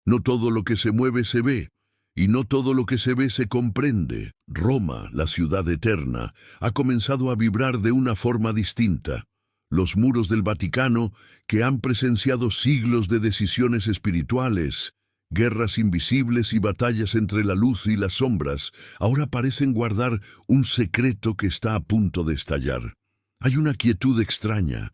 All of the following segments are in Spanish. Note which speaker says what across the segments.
Speaker 1: No todo lo que se mueve se ve, y no todo lo que se ve se comprende. Roma, la ciudad eterna, ha comenzado a vibrar de una forma distinta. Los muros del Vaticano, que han presenciado siglos de decisiones espirituales, guerras invisibles y batallas entre la luz y las sombras, ahora parecen guardar un secreto que está a punto de estallar. Hay una quietud extraña,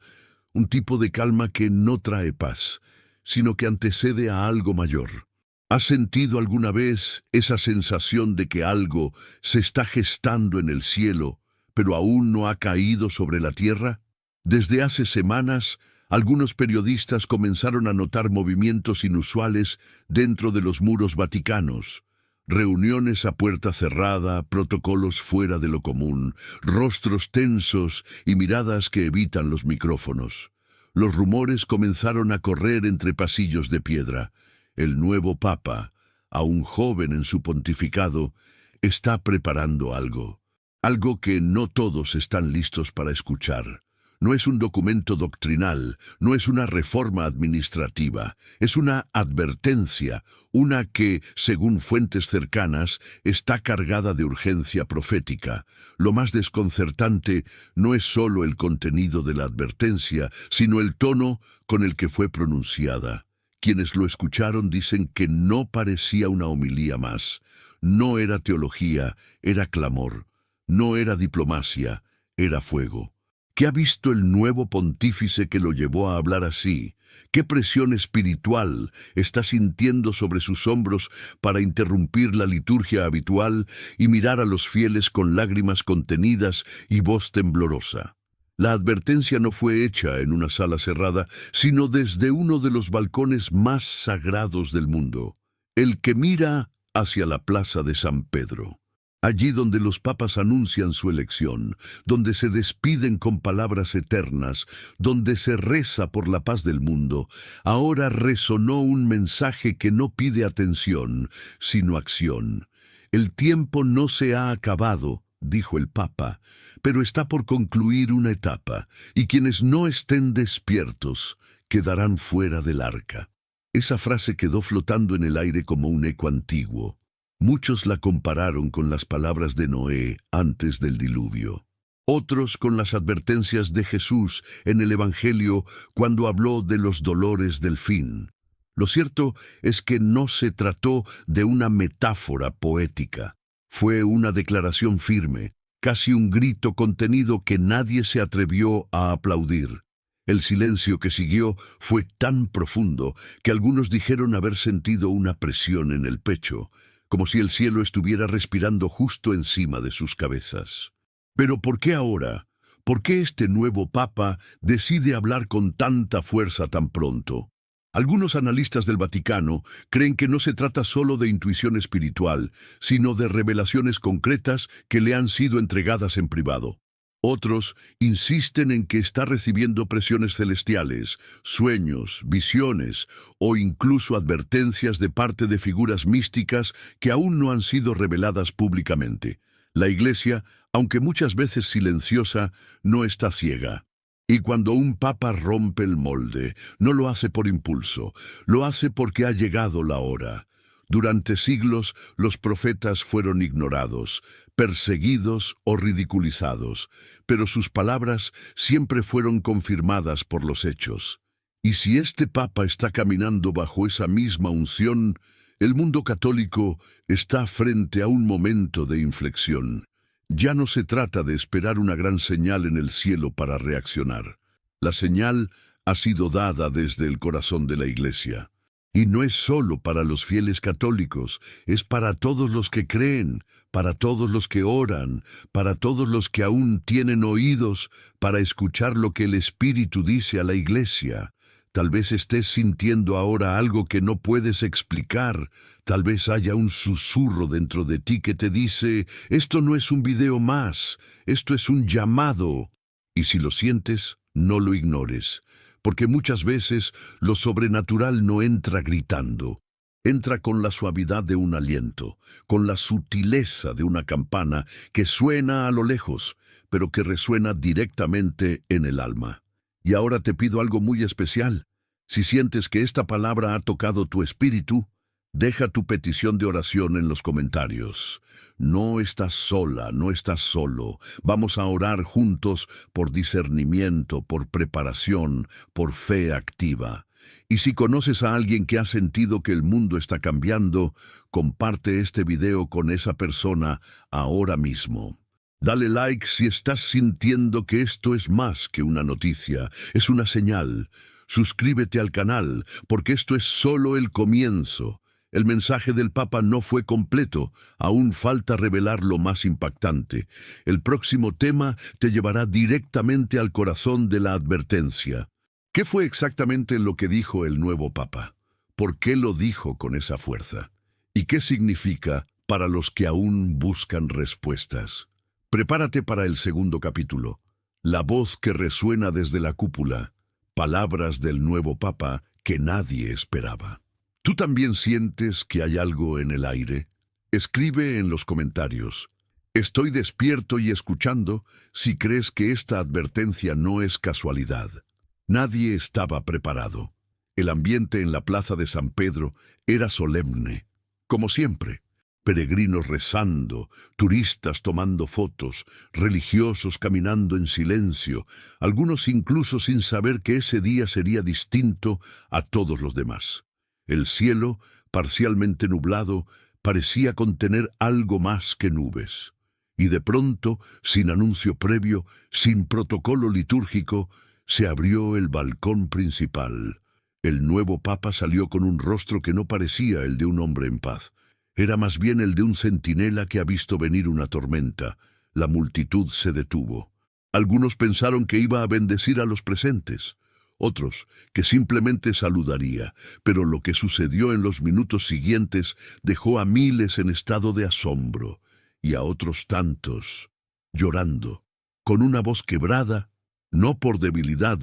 Speaker 1: un tipo de calma que no trae paz, sino que antecede a algo mayor. ¿Has sentido alguna vez esa sensación de que algo se está gestando en el cielo, pero aún no ha caído sobre la tierra? Desde hace semanas, algunos periodistas comenzaron a notar movimientos inusuales dentro de los muros vaticanos. Reuniones a puerta cerrada, protocolos fuera de lo común, rostros tensos y miradas que evitan los micrófonos. Los rumores comenzaron a correr entre pasillos de piedra. El nuevo Papa, aún joven en su pontificado, está preparando algo. Algo que no todos están listos para escuchar. No es un documento doctrinal, no es una reforma administrativa, es una advertencia, una que, según fuentes cercanas, está cargada de urgencia profética. Lo más desconcertante no es solo el contenido de la advertencia, sino el tono con el que fue pronunciada. Quienes lo escucharon dicen que no parecía una homilía más. No era teología, era clamor. No era diplomacia, era fuego. ¿Qué ha visto el nuevo pontífice que lo llevó a hablar así? ¿Qué presión espiritual está sintiendo sobre sus hombros para interrumpir la liturgia habitual y mirar a los fieles con lágrimas contenidas y voz temblorosa? La advertencia no fue hecha en una sala cerrada, sino desde uno de los balcones más sagrados del mundo, el que mira hacia la plaza de San Pedro. Allí donde los papas anuncian su elección, donde se despiden con palabras eternas, donde se reza por la paz del mundo, ahora resonó un mensaje que no pide atención, sino acción. El tiempo no se ha acabado, dijo el Papa, pero está por concluir una etapa, y quienes no estén despiertos quedarán fuera del arca. Esa frase quedó flotando en el aire como un eco antiguo. Muchos la compararon con las palabras de Noé antes del diluvio. Otros con las advertencias de Jesús en el Evangelio cuando habló de los dolores del fin. Lo cierto es que no se trató de una metáfora poética. Fue una declaración firme, casi un grito contenido que nadie se atrevió a aplaudir. El silencio que siguió fue tan profundo que algunos dijeron haber sentido una presión en el pecho, como si el cielo estuviera respirando justo encima de sus cabezas. Pero ¿por qué ahora? ¿Por qué este nuevo Papa decide hablar con tanta fuerza tan pronto? Algunos analistas del Vaticano creen que no se trata solo de intuición espiritual, sino de revelaciones concretas que le han sido entregadas en privado. Otros insisten en que está recibiendo presiones celestiales, sueños, visiones o incluso advertencias de parte de figuras místicas que aún no han sido reveladas públicamente. La Iglesia, aunque muchas veces silenciosa, no está ciega. Y cuando un papa rompe el molde, no lo hace por impulso, lo hace porque ha llegado la hora. Durante siglos, los profetas fueron ignorados, perseguidos o ridiculizados, pero sus palabras siempre fueron confirmadas por los hechos. Y si este Papa está caminando bajo esa misma unción, el mundo católico está frente a un momento de inflexión. Ya no se trata de esperar una gran señal en el cielo para reaccionar. La señal ha sido dada desde el corazón de la Iglesia. Y no es solo para los fieles católicos, es para todos los que creen, para todos los que oran, para todos los que aún tienen oídos para escuchar lo que el Espíritu dice a la Iglesia. Tal vez estés sintiendo ahora algo que no puedes explicar. Tal vez haya un susurro dentro de ti que te dice, esto no es un video más, esto es un llamado. Y si lo sientes, no lo ignores. Porque muchas veces lo sobrenatural no entra gritando, entra con la suavidad de un aliento, con la sutileza de una campana que suena a lo lejos, pero que resuena directamente en el alma. Y ahora te pido algo muy especial. Si sientes que esta palabra ha tocado tu espíritu, Deja tu petición de oración en los comentarios. No estás sola, no estás solo. Vamos a orar juntos por discernimiento, por preparación, por fe activa. Y si conoces a alguien que ha sentido que el mundo está cambiando, comparte este video con esa persona ahora mismo. Dale like si estás sintiendo que esto es más que una noticia, es una señal. Suscríbete al canal, porque esto es solo el comienzo. El mensaje del Papa no fue completo, aún falta revelar lo más impactante. El próximo tema te llevará directamente al corazón de la advertencia. ¿Qué fue exactamente lo que dijo el nuevo Papa? ¿Por qué lo dijo con esa fuerza? ¿Y qué significa para los que aún buscan respuestas? Prepárate para el segundo capítulo. La voz que resuena desde la cúpula. Palabras del nuevo Papa que nadie esperaba. ¿Tú también sientes que hay algo en el aire? Escribe en los comentarios. Estoy despierto y escuchando si crees que esta advertencia no es casualidad. Nadie estaba preparado. El ambiente en la plaza de San Pedro era solemne, como siempre. Peregrinos rezando, turistas tomando fotos, religiosos caminando en silencio, algunos incluso sin saber que ese día sería distinto a todos los demás. El cielo, parcialmente nublado, parecía contener algo más que nubes. Y de pronto, sin anuncio previo, sin protocolo litúrgico, se abrió el balcón principal. El nuevo Papa salió con un rostro que no parecía el de un hombre en paz. Era más bien el de un centinela que ha visto venir una tormenta. La multitud se detuvo. Algunos pensaron que iba a bendecir a los presentes. Otros, que simplemente saludaría, pero lo que sucedió en los minutos siguientes dejó a miles en estado de asombro, y a otros tantos, llorando, con una voz quebrada, no por debilidad,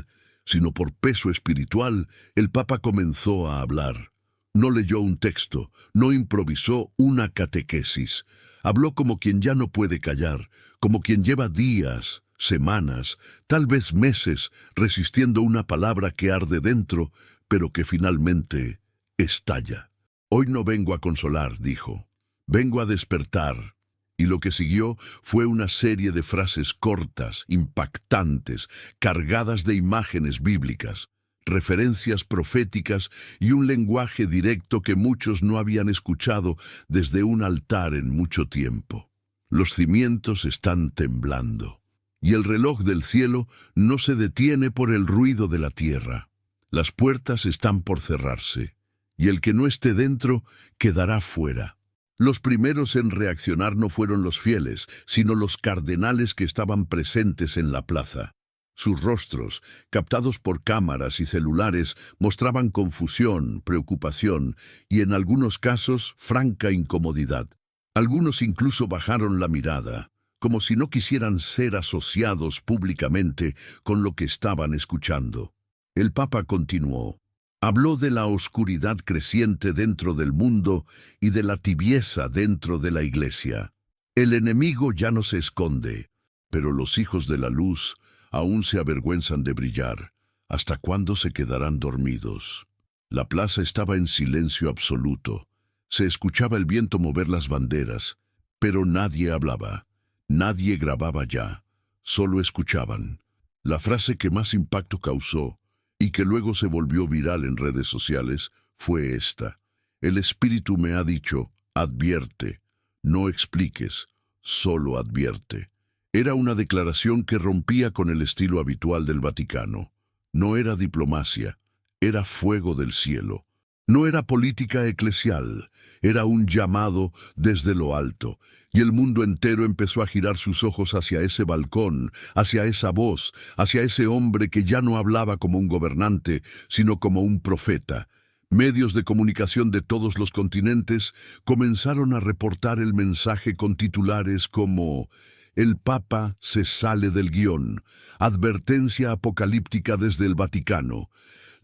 Speaker 1: sino por peso espiritual. El Papa comenzó a hablar. No leyó un texto, no improvisó una catequesis. Habló como quien ya no puede callar, como quien lleva días, semanas, tal vez meses, resistiendo una palabra que arde dentro, pero que finalmente estalla. Hoy no vengo a consolar, dijo. Vengo a despertar. Y lo que siguió fue una serie de frases cortas, impactantes, cargadas de imágenes bíblicas, referencias proféticas y un lenguaje directo que muchos no habían escuchado desde un altar en mucho tiempo. Los cimientos están temblando. Y el reloj del cielo no se detiene por el ruido de la tierra. Las puertas están por cerrarse, y el que no esté dentro quedará fuera. Los primeros en reaccionar no fueron los fieles, sino los cardenales que estaban presentes en la plaza. Sus rostros, captados por cámaras y celulares, mostraban confusión, preocupación y, en algunos casos, franca incomodidad. Algunos incluso bajaron la mirada, como si no quisieran ser asociados públicamente con lo que estaban escuchando. El Papa continuó. Habló de la oscuridad creciente dentro del mundo y de la tibieza dentro de la Iglesia. El enemigo ya no se esconde, pero los hijos de la luz aún se avergüenzan de brillar. ¿Hasta cuándo se quedarán dormidos? La plaza estaba en silencio absoluto. Se escuchaba el viento mover las banderas, pero nadie hablaba. Nadie grababa ya, solo escuchaban. La frase que más impacto causó, y que luego se volvió viral en redes sociales, fue esta. El Espíritu me ha dicho, advierte, no expliques, solo advierte. Era una declaración que rompía con el estilo habitual del Vaticano. No era diplomacia, era fuego del cielo. No era política eclesial, era un llamado desde lo alto, y el mundo entero empezó a girar sus ojos hacia ese balcón, hacia esa voz, hacia ese hombre que ya no hablaba como un gobernante, sino como un profeta. Medios de comunicación de todos los continentes comenzaron a reportar el mensaje con titulares como «El Papa se sale del guión», «Advertencia apocalíptica desde el Vaticano».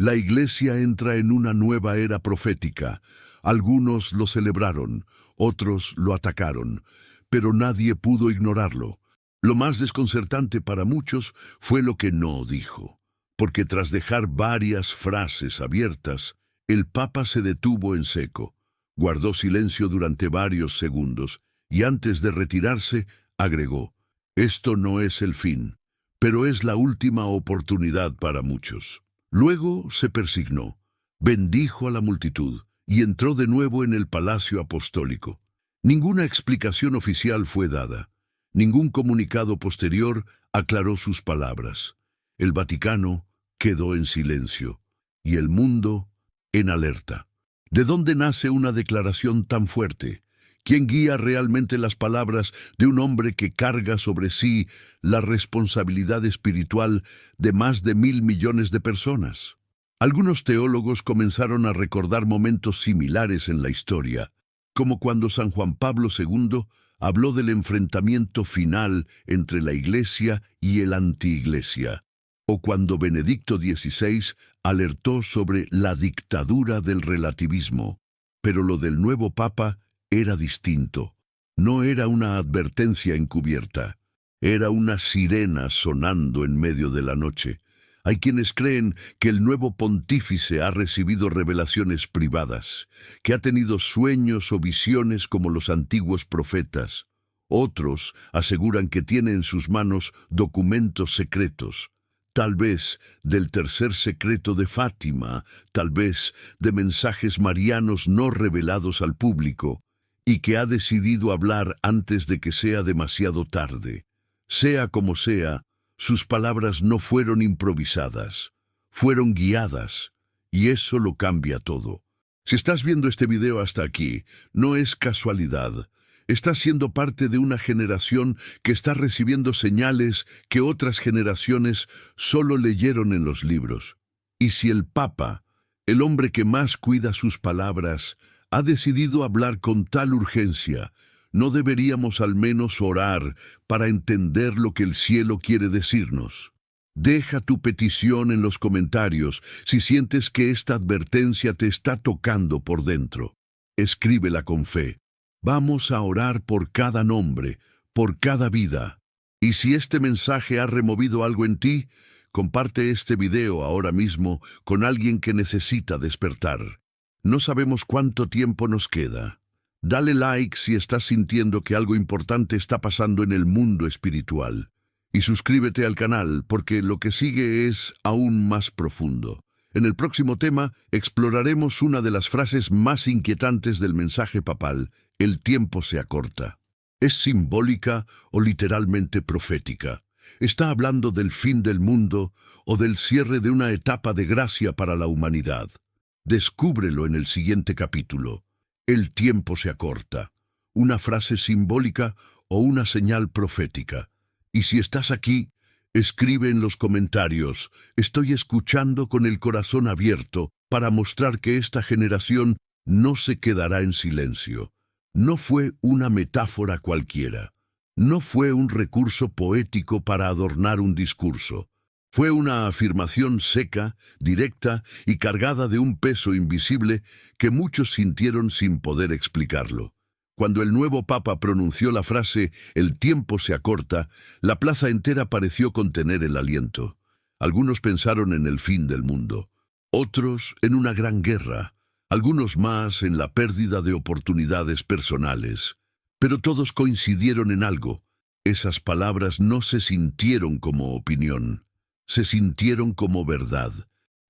Speaker 1: La Iglesia entra en una nueva era profética. Algunos lo celebraron, otros lo atacaron, pero nadie pudo ignorarlo. Lo más desconcertante para muchos fue lo que no dijo, porque tras dejar varias frases abiertas, el Papa se detuvo en seco. Guardó silencio durante varios segundos y antes de retirarse agregó: «Esto no es el fin, pero es la última oportunidad para muchos». Luego se persignó, bendijo a la multitud y entró de nuevo en el palacio apostólico. Ninguna explicación oficial fue dada. Ningún comunicado posterior aclaró sus palabras. El Vaticano quedó en silencio y el mundo en alerta. ¿De dónde nace una declaración tan fuerte? ¿Quién guía realmente las palabras de un hombre que carga sobre sí la responsabilidad espiritual de más de 1.000 millones de personas? Algunos teólogos comenzaron a recordar momentos similares en la historia, como cuando San Juan Pablo II habló del enfrentamiento final entre la Iglesia y el anti-Iglesia, o cuando Benedicto XVI alertó sobre la dictadura del relativismo. Pero lo del nuevo Papa era distinto. No era una advertencia encubierta. Era una sirena sonando en medio de la noche. Hay quienes creen que el nuevo pontífice ha recibido revelaciones privadas, que ha tenido sueños o visiones como los antiguos profetas. Otros aseguran que tiene en sus manos documentos secretos, tal vez del tercer secreto de Fátima, tal vez de mensajes marianos no revelados al público, y que ha decidido hablar antes de que sea demasiado tarde. Sea como sea, sus palabras no fueron improvisadas, fueron guiadas, y eso lo cambia todo. Si estás viendo este video hasta aquí, no es casualidad. Estás siendo parte de una generación que está recibiendo señales que otras generaciones solo leyeron en los libros. Y si el Papa, el hombre que más cuida sus palabras, ha decidido hablar con tal urgencia, ¿no deberíamos al menos orar para entender lo que el cielo quiere decirnos? Deja tu petición en los comentarios si sientes que esta advertencia te está tocando por dentro. Escríbela con fe. Vamos a orar por cada nombre, por cada vida. Y si este mensaje ha removido algo en ti, comparte este video ahora mismo con alguien que necesita despertar. No sabemos cuánto tiempo nos queda. Dale like si estás sintiendo que algo importante está pasando en el mundo espiritual. Y suscríbete al canal porque lo que sigue es aún más profundo. En el próximo tema exploraremos una de las frases más inquietantes del mensaje papal: el tiempo se acorta. ¿Es simbólica o literalmente profética? ¿Está hablando del fin del mundo o del cierre de una etapa de gracia para la humanidad? Descúbrelo en el siguiente capítulo. El tiempo se acorta. ¿Una frase simbólica o una señal profética? Y si estás aquí, escribe en los comentarios: estoy escuchando con el corazón abierto para mostrar que esta generación no se quedará en silencio. No fue una metáfora cualquiera. No fue un recurso poético para adornar un discurso. Fue una afirmación seca, directa y cargada de un peso invisible que muchos sintieron sin poder explicarlo. Cuando el nuevo Papa pronunció la frase «el tiempo se acorta», la plaza entera pareció contener el aliento. Algunos pensaron en el fin del mundo, otros en una gran guerra, algunos más en la pérdida de oportunidades personales. Pero todos coincidieron en algo: esas palabras no se sintieron como opinión, se sintieron como verdad.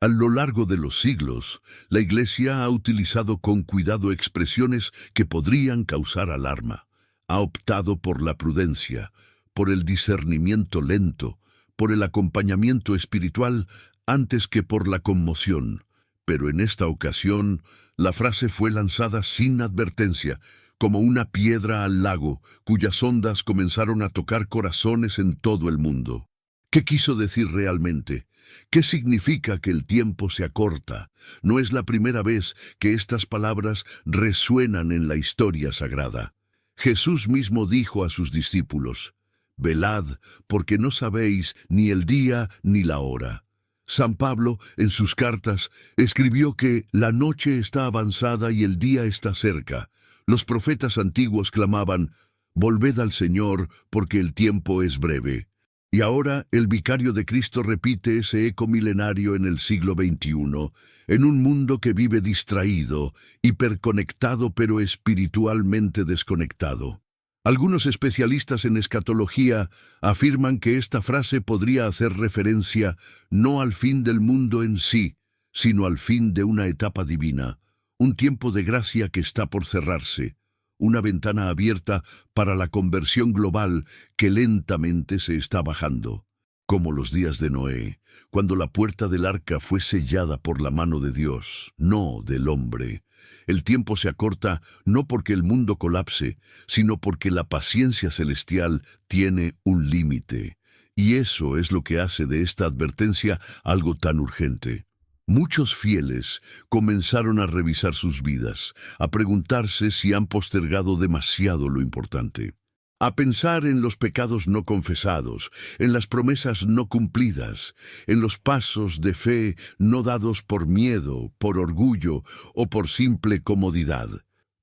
Speaker 1: A lo largo de los siglos, la Iglesia ha utilizado con cuidado expresiones que podrían causar alarma. Ha optado por la prudencia, por el discernimiento lento, por el acompañamiento espiritual antes que por la conmoción. Pero en esta ocasión, la frase fue lanzada sin advertencia, como una piedra al lago, cuyas ondas comenzaron a tocar corazones en todo el mundo. ¿Qué quiso decir realmente? ¿Qué significa que el tiempo se acorta? No es la primera vez que estas palabras resuenan en la historia sagrada. Jesús mismo dijo a sus discípulos: «Velad, porque no sabéis ni el día ni la hora». San Pablo, en sus cartas, escribió que la noche está avanzada y el día está cerca. Los profetas antiguos clamaban: «Volved al Señor, porque el tiempo es breve». Y ahora el vicario de Cristo repite ese eco milenario en el siglo XXI, en un mundo que vive distraído, hiperconectado pero espiritualmente desconectado. Algunos especialistas en escatología afirman que esta frase podría hacer referencia no al fin del mundo en sí, sino al fin de una etapa divina, un tiempo de gracia que está por cerrarse, una ventana abierta para la conversión global que lentamente se está bajando, como los días de Noé, cuando la puerta del arca fue sellada por la mano de Dios, no del hombre. El tiempo se acorta no porque el mundo colapse, sino porque la paciencia celestial tiene un límite. Y eso es lo que hace de esta advertencia algo tan urgente. Muchos fieles comenzaron a revisar sus vidas, a preguntarse si han postergado demasiado lo importante, a pensar en los pecados no confesados, en las promesas no cumplidas, en los pasos de fe no dados por miedo, por orgullo o por simple comodidad.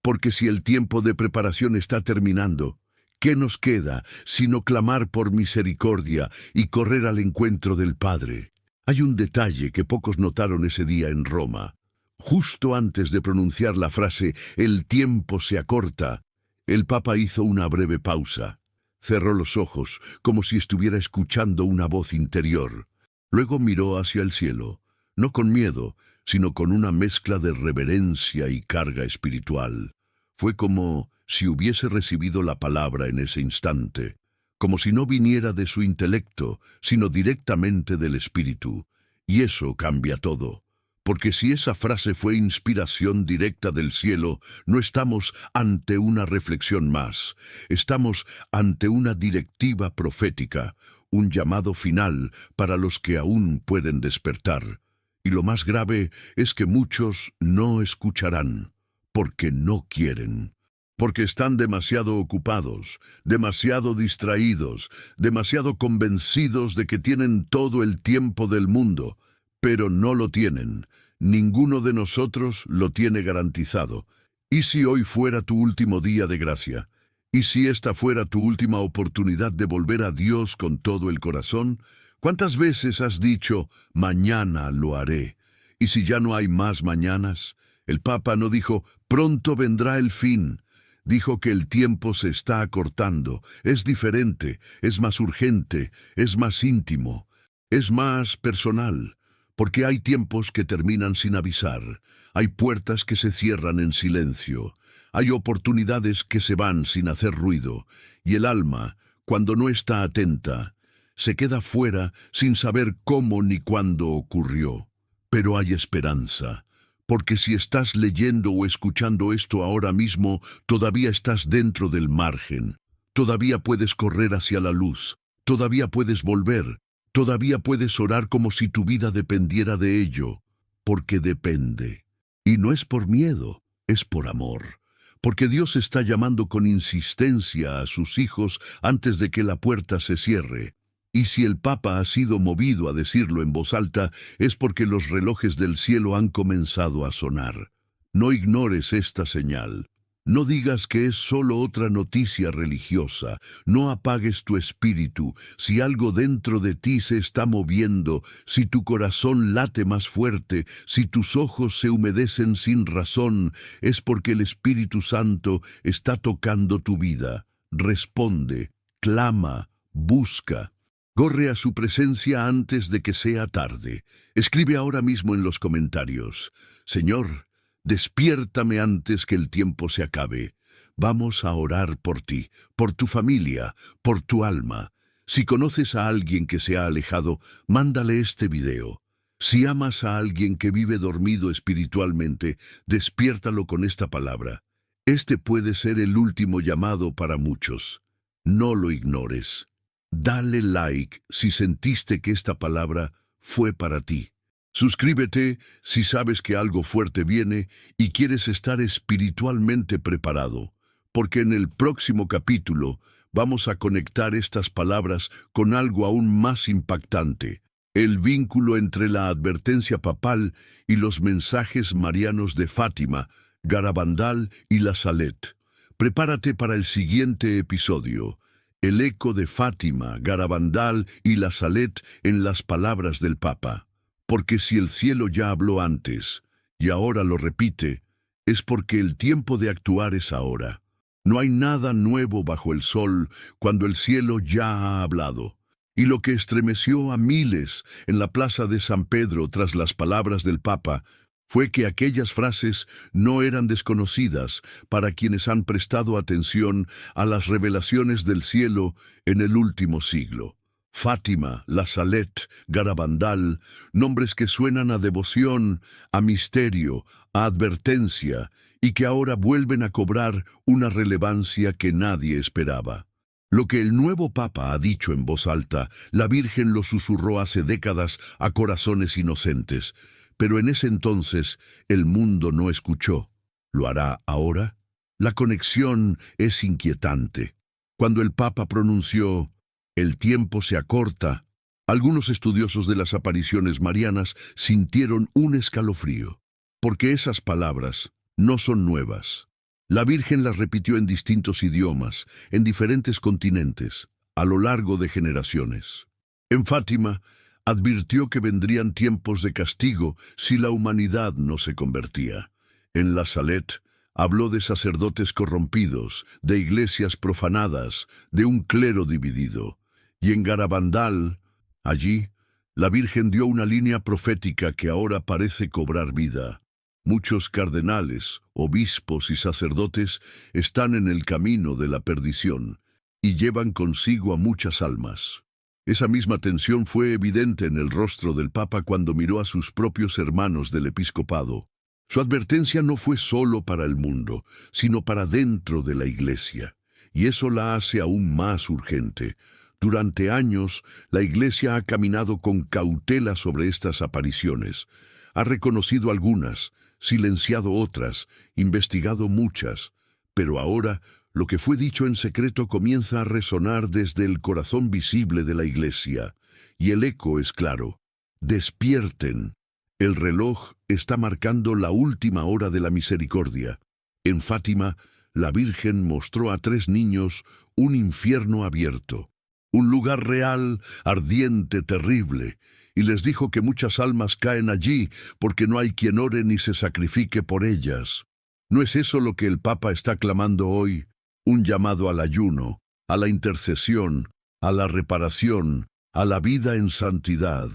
Speaker 1: Porque si el tiempo de preparación está terminando, ¿qué nos queda sino clamar por misericordia y correr al encuentro del Padre? Hay un detalle que pocos notaron ese día en Roma. Justo antes de pronunciar la frase «el tiempo se acorta», el Papa hizo una breve pausa. Cerró los ojos, como si estuviera escuchando una voz interior. Luego miró hacia el cielo, no con miedo, sino con una mezcla de reverencia y carga espiritual. Fue como si hubiese recibido la palabra en ese instante, como si no viniera de su intelecto, sino directamente del espíritu. Y eso cambia todo. Porque si esa frase fue inspiración directa del cielo, no estamos ante una reflexión más. Estamos ante una directiva profética, un llamado final para los que aún pueden despertar. Y lo más grave es que muchos no escucharán, porque no quieren. Porque están demasiado ocupados, demasiado distraídos, demasiado convencidos de que tienen todo el tiempo del mundo, pero no lo tienen. Ninguno de nosotros lo tiene garantizado. ¿Y si hoy fuera tu último día de gracia? ¿Y si esta fuera tu última oportunidad de volver a Dios con todo el corazón? ¿Cuántas veces has dicho, mañana lo haré? ¿Y si ya no hay más mañanas? El Papa no dijo, pronto vendrá el fin. Dijo que el tiempo se está acortando, es diferente, es más urgente, es más íntimo, es más personal, porque hay tiempos que terminan sin avisar, hay puertas que se cierran en silencio, hay oportunidades que se van sin hacer ruido, y el alma, cuando no está atenta, se queda fuera sin saber cómo ni cuándo ocurrió. Pero hay esperanza. Porque si estás leyendo o escuchando esto ahora mismo, todavía estás dentro del margen. Todavía puedes correr hacia la luz. Todavía puedes volver. Todavía puedes orar como si tu vida dependiera de ello. Porque depende. Y no es por miedo, es por amor. Porque Dios está llamando con insistencia a sus hijos antes de que la puerta se cierre. Y si el Papa ha sido movido a decirlo en voz alta, es porque los relojes del cielo han comenzado a sonar. No ignores esta señal. No digas que es solo otra noticia religiosa. No apagues tu espíritu. Si algo dentro de ti se está moviendo, si tu corazón late más fuerte, si tus ojos se humedecen sin razón, es porque el Espíritu Santo está tocando tu vida. Responde, clama, busca. Corre a su presencia antes de que sea tarde. Escribe ahora mismo en los comentarios, Señor, despiértame antes que el tiempo se acabe. Vamos a orar por ti, por tu familia, por tu alma. Si conoces a alguien que se ha alejado, mándale este video. Si amas a alguien que vive dormido espiritualmente, despiértalo con esta palabra. Este puede ser el último llamado para muchos. No lo ignores. Dale like si sentiste que esta palabra fue para ti. Suscríbete si sabes que algo fuerte viene y quieres estar espiritualmente preparado, porque en el próximo capítulo vamos a conectar estas palabras con algo aún más impactante, el vínculo entre la advertencia papal y los mensajes marianos de Fátima, Garabandal y La Salette. Prepárate para el siguiente episodio. el eco de Fátima, Garabandal y La Salette en las palabras del Papa. Porque si el cielo ya habló antes, y ahora lo repite, es porque el tiempo de actuar es ahora. No hay nada nuevo bajo el sol cuando el cielo ya ha hablado. Y lo que estremeció a miles en la plaza de San Pedro tras las palabras del Papa fue que aquellas frases no eran desconocidas para quienes han prestado atención a las revelaciones del cielo en el último siglo. Fátima, La Salette, Garabandal, nombres que suenan a devoción, a misterio, a advertencia, y que ahora vuelven a cobrar una relevancia que nadie esperaba. Lo que el nuevo Papa ha dicho en voz alta, la Virgen lo susurró hace décadas a corazones inocentes, pero en ese entonces el mundo no escuchó. ¿Lo hará ahora? La conexión es inquietante. Cuando el Papa pronunció "el tiempo se acorta", algunos estudiosos de las apariciones marianas sintieron un escalofrío, porque esas palabras no son nuevas. La Virgen las repitió en distintos idiomas, en diferentes continentes, a lo largo de generaciones. En Fátima, advirtió que vendrían tiempos de castigo si la humanidad no se convertía. En La Salette, habló de sacerdotes corrompidos, de iglesias profanadas, de un clero dividido. Y en Garabandal, allí, la Virgen dio una línea profética que ahora parece cobrar vida. Muchos cardenales, obispos y sacerdotes están en el camino de la perdición y llevan consigo a muchas almas. Esa misma tensión fue evidente en el rostro del Papa cuando miró a sus propios hermanos del episcopado. Su advertencia no fue solo para el mundo, sino para dentro de la Iglesia, y eso la hace aún más urgente. Durante años, la Iglesia ha caminado con cautela sobre estas apariciones. Ha reconocido algunas, silenciado otras, investigado muchas, pero ahora lo que fue dicho en secreto comienza a resonar desde el corazón visible de la Iglesia, y el eco es claro. Despierten. El reloj está marcando la última hora de la misericordia. En Fátima, la Virgen mostró a 3 niños un infierno abierto, un lugar real, ardiente, terrible, y les dijo que muchas almas caen allí porque no hay quien ore ni se sacrifique por ellas. ¿No es eso lo que el Papa está clamando hoy? Un llamado al ayuno, a la intercesión, a la reparación, a la vida en santidad,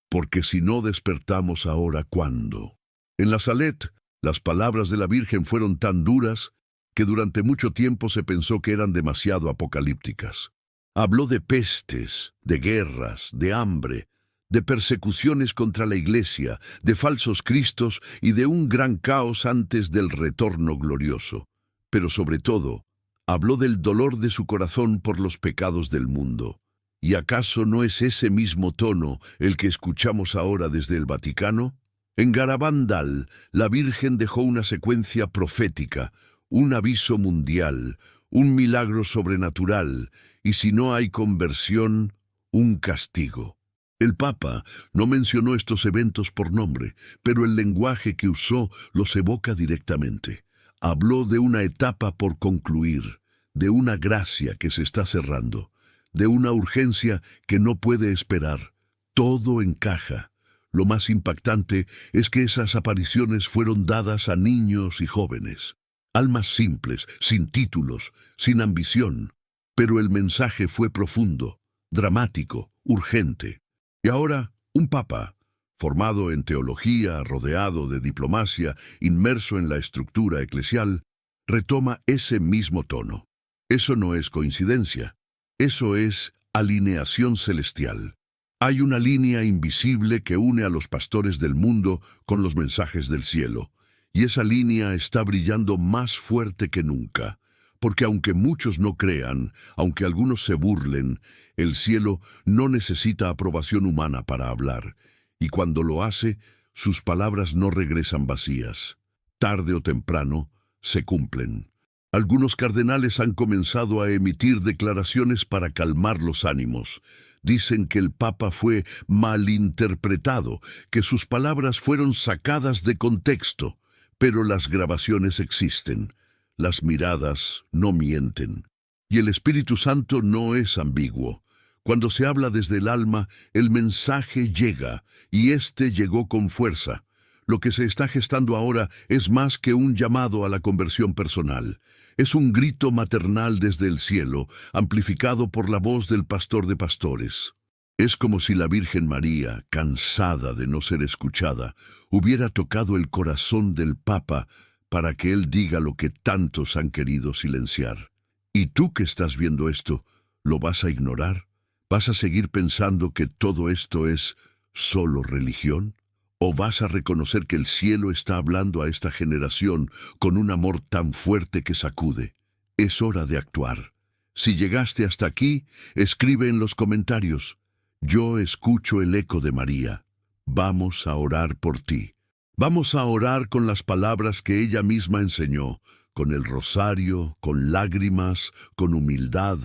Speaker 1: porque si no despertamos ahora, ¿cuándo? En La Salette, las palabras de la Virgen fueron tan duras que durante mucho tiempo se pensó que eran demasiado apocalípticas. Habló de pestes, de guerras, de hambre, de persecuciones contra la Iglesia, de falsos cristos y de un gran caos antes del retorno glorioso. Pero sobre todo, habló del dolor de su corazón por los pecados del mundo. ¿Y acaso no es ese mismo tono el que escuchamos ahora desde el Vaticano? En Garabandal, la Virgen dejó una secuencia profética, un aviso mundial, un milagro sobrenatural, y si no hay conversión, un castigo. El Papa no mencionó estos eventos por nombre, pero el lenguaje que usó los evoca directamente. Habló de una etapa por concluir, de una gracia que se está cerrando, de una urgencia que no puede esperar. Todo encaja. Lo más impactante es que esas apariciones fueron dadas a niños y jóvenes, almas simples, sin títulos, sin ambición, pero el mensaje fue profundo, dramático, urgente. Y ahora, un Papa, formado en teología, rodeado de diplomacia, inmerso en la estructura eclesial, retoma ese mismo tono. Eso no es coincidencia, eso es alineación celestial. Hay una línea invisible que une a los pastores del mundo con los mensajes del cielo, y esa línea está brillando más fuerte que nunca, porque aunque muchos no crean, aunque algunos se burlen, el cielo no necesita aprobación humana para hablar, y cuando lo hace, sus palabras no regresan vacías. Tarde o temprano, se cumplen. Algunos cardenales han comenzado a emitir declaraciones para calmar los ánimos. Dicen que el Papa fue malinterpretado, que sus palabras fueron sacadas de contexto, pero las grabaciones existen. Las miradas no mienten. Y el Espíritu Santo no es ambiguo. Cuando se habla desde el alma, el mensaje llega, y éste llegó con fuerza. Lo que se está gestando ahora es más que un llamado a la conversión personal. Es un grito maternal desde el cielo, amplificado por la voz del pastor de pastores. Es como si la Virgen María, cansada de no ser escuchada, hubiera tocado el corazón del Papa para que él diga lo que tantos han querido silenciar. ¿Y tú que estás viendo esto, lo vas a ignorar? ¿Vas a seguir pensando que todo esto es solo religión? ¿O vas a reconocer que el cielo está hablando a esta generación con un amor tan fuerte que sacude? Es hora de actuar. Si llegaste hasta aquí, escribe en los comentarios: yo escucho el eco de María. Vamos a orar por ti. Vamos a orar con las palabras que ella misma enseñó, con el rosario, con lágrimas, con humildad.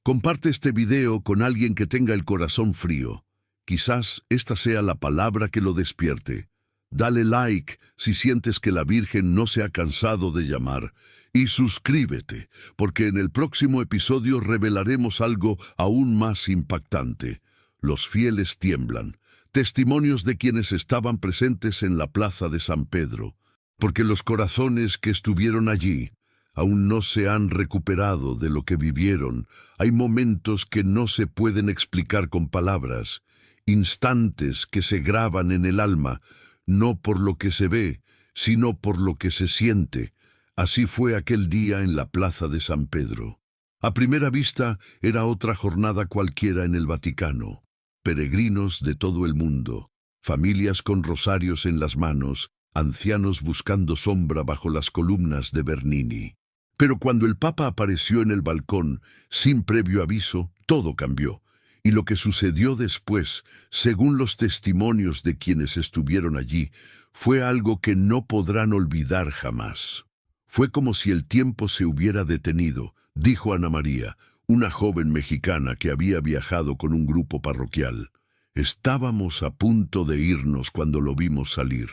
Speaker 1: Comparte este video con alguien que tenga el corazón frío. Quizás esta sea la palabra que lo despierte. Dale like si sientes que la Virgen no se ha cansado de llamar. Y suscríbete, porque en el próximo episodio revelaremos algo aún más impactante. Los fieles tiemblan. Testimonios de quienes estaban presentes en la plaza de San Pedro. Porque los corazones que estuvieron allí aún no se han recuperado de lo que vivieron. Hay momentos que no se pueden explicar con palabras. Instantes que se graban en el alma, no por lo que se ve, sino por lo que se siente. Así fue aquel día en la plaza de San Pedro. A primera vista era otra jornada cualquiera en el Vaticano. Peregrinos de todo el mundo, familias con rosarios en las manos, ancianos buscando sombra bajo las columnas de Bernini. Pero cuando el Papa apareció en el balcón, sin previo aviso, todo cambió. Y lo que sucedió después, según los testimonios de quienes estuvieron allí, fue algo que no podrán olvidar jamás. Fue como si el tiempo se hubiera detenido, dijo Ana María, una joven mexicana que había viajado con un grupo parroquial. Estábamos a punto de irnos cuando lo vimos salir.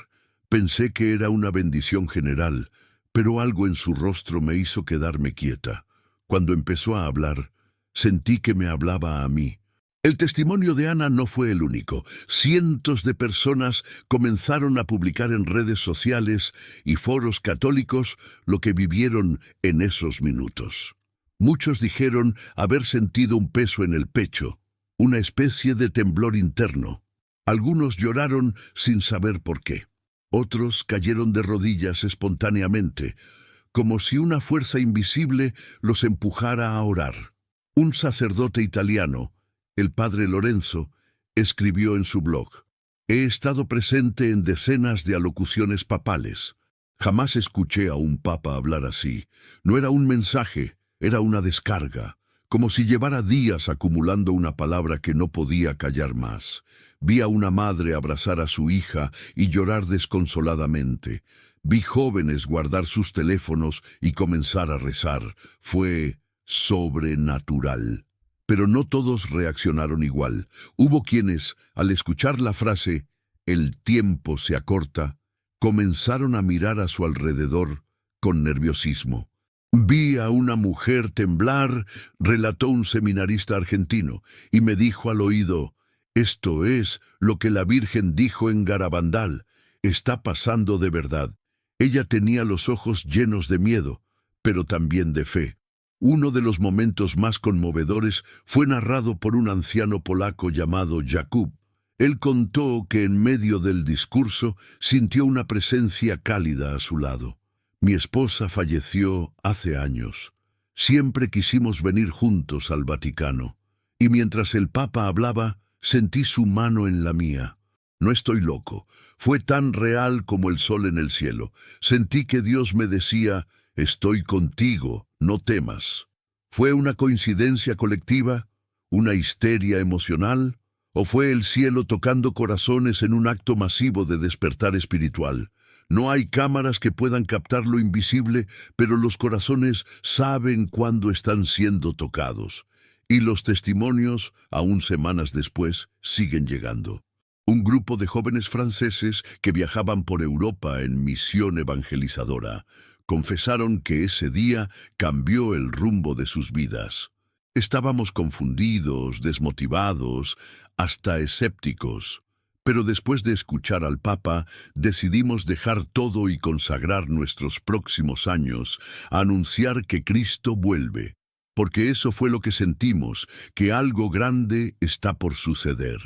Speaker 1: Pensé que era una bendición general, pero algo en su rostro me hizo quedarme quieta. Cuando empezó a hablar, sentí que me hablaba a mí. El testimonio de Ana no fue el único. Cientos de personas comenzaron a publicar en redes sociales y foros católicos lo que vivieron en esos minutos. Muchos dijeron haber sentido un peso en el pecho, una especie de temblor interno. Algunos lloraron sin saber por qué. Otros cayeron de rodillas espontáneamente, como si una fuerza invisible los empujara a orar. Un sacerdote italiano, el padre Lorenzo, escribió en su blog: he estado presente en decenas de alocuciones papales. Jamás escuché a un papa hablar así. No era un mensaje, era una descarga, como si llevara días acumulando una palabra que no podía callar más. Vi a una madre abrazar a su hija y llorar desconsoladamente. Vi jóvenes guardar sus teléfonos y comenzar a rezar. Fue sobrenatural. Pero no todos reaccionaron igual. Hubo quienes, al escuchar la frase «el tiempo se acorta», comenzaron a mirar a su alrededor con nerviosismo. Vi a una mujer temblar, relató un seminarista argentino, y me dijo al oído: esto es lo que la Virgen dijo en Garabandal, está pasando de verdad. Ella tenía los ojos llenos de miedo, pero también de fe. Uno de los momentos más conmovedores fue narrado por un anciano polaco llamado Jakub. Él contó que en medio del discurso sintió una presencia cálida a su lado. Mi esposa falleció hace años. Siempre quisimos venir juntos al Vaticano. Y mientras el Papa hablaba, sentí su mano en la mía. No estoy loco. Fue tan real como el sol en el cielo. Sentí que Dios me decía: estoy contigo, no temas. ¿Fue una coincidencia colectiva? ¿Una histeria emocional? ¿O fue el cielo tocando corazones en un acto masivo de despertar espiritual? No hay cámaras que puedan captar lo invisible, pero los corazones saben cuándo están siendo tocados. Y los testimonios, aún semanas después, siguen llegando. Un grupo de jóvenes franceses que viajaban por Europa en misión evangelizadora Confesaron que ese día cambió el rumbo de sus vidas. Estábamos confundidos, desmotivados, hasta escépticos. Pero después de escuchar al Papa, decidimos dejar todo y consagrar nuestros próximos años a anunciar que Cristo vuelve. Porque eso fue lo que sentimos, que algo grande está por suceder.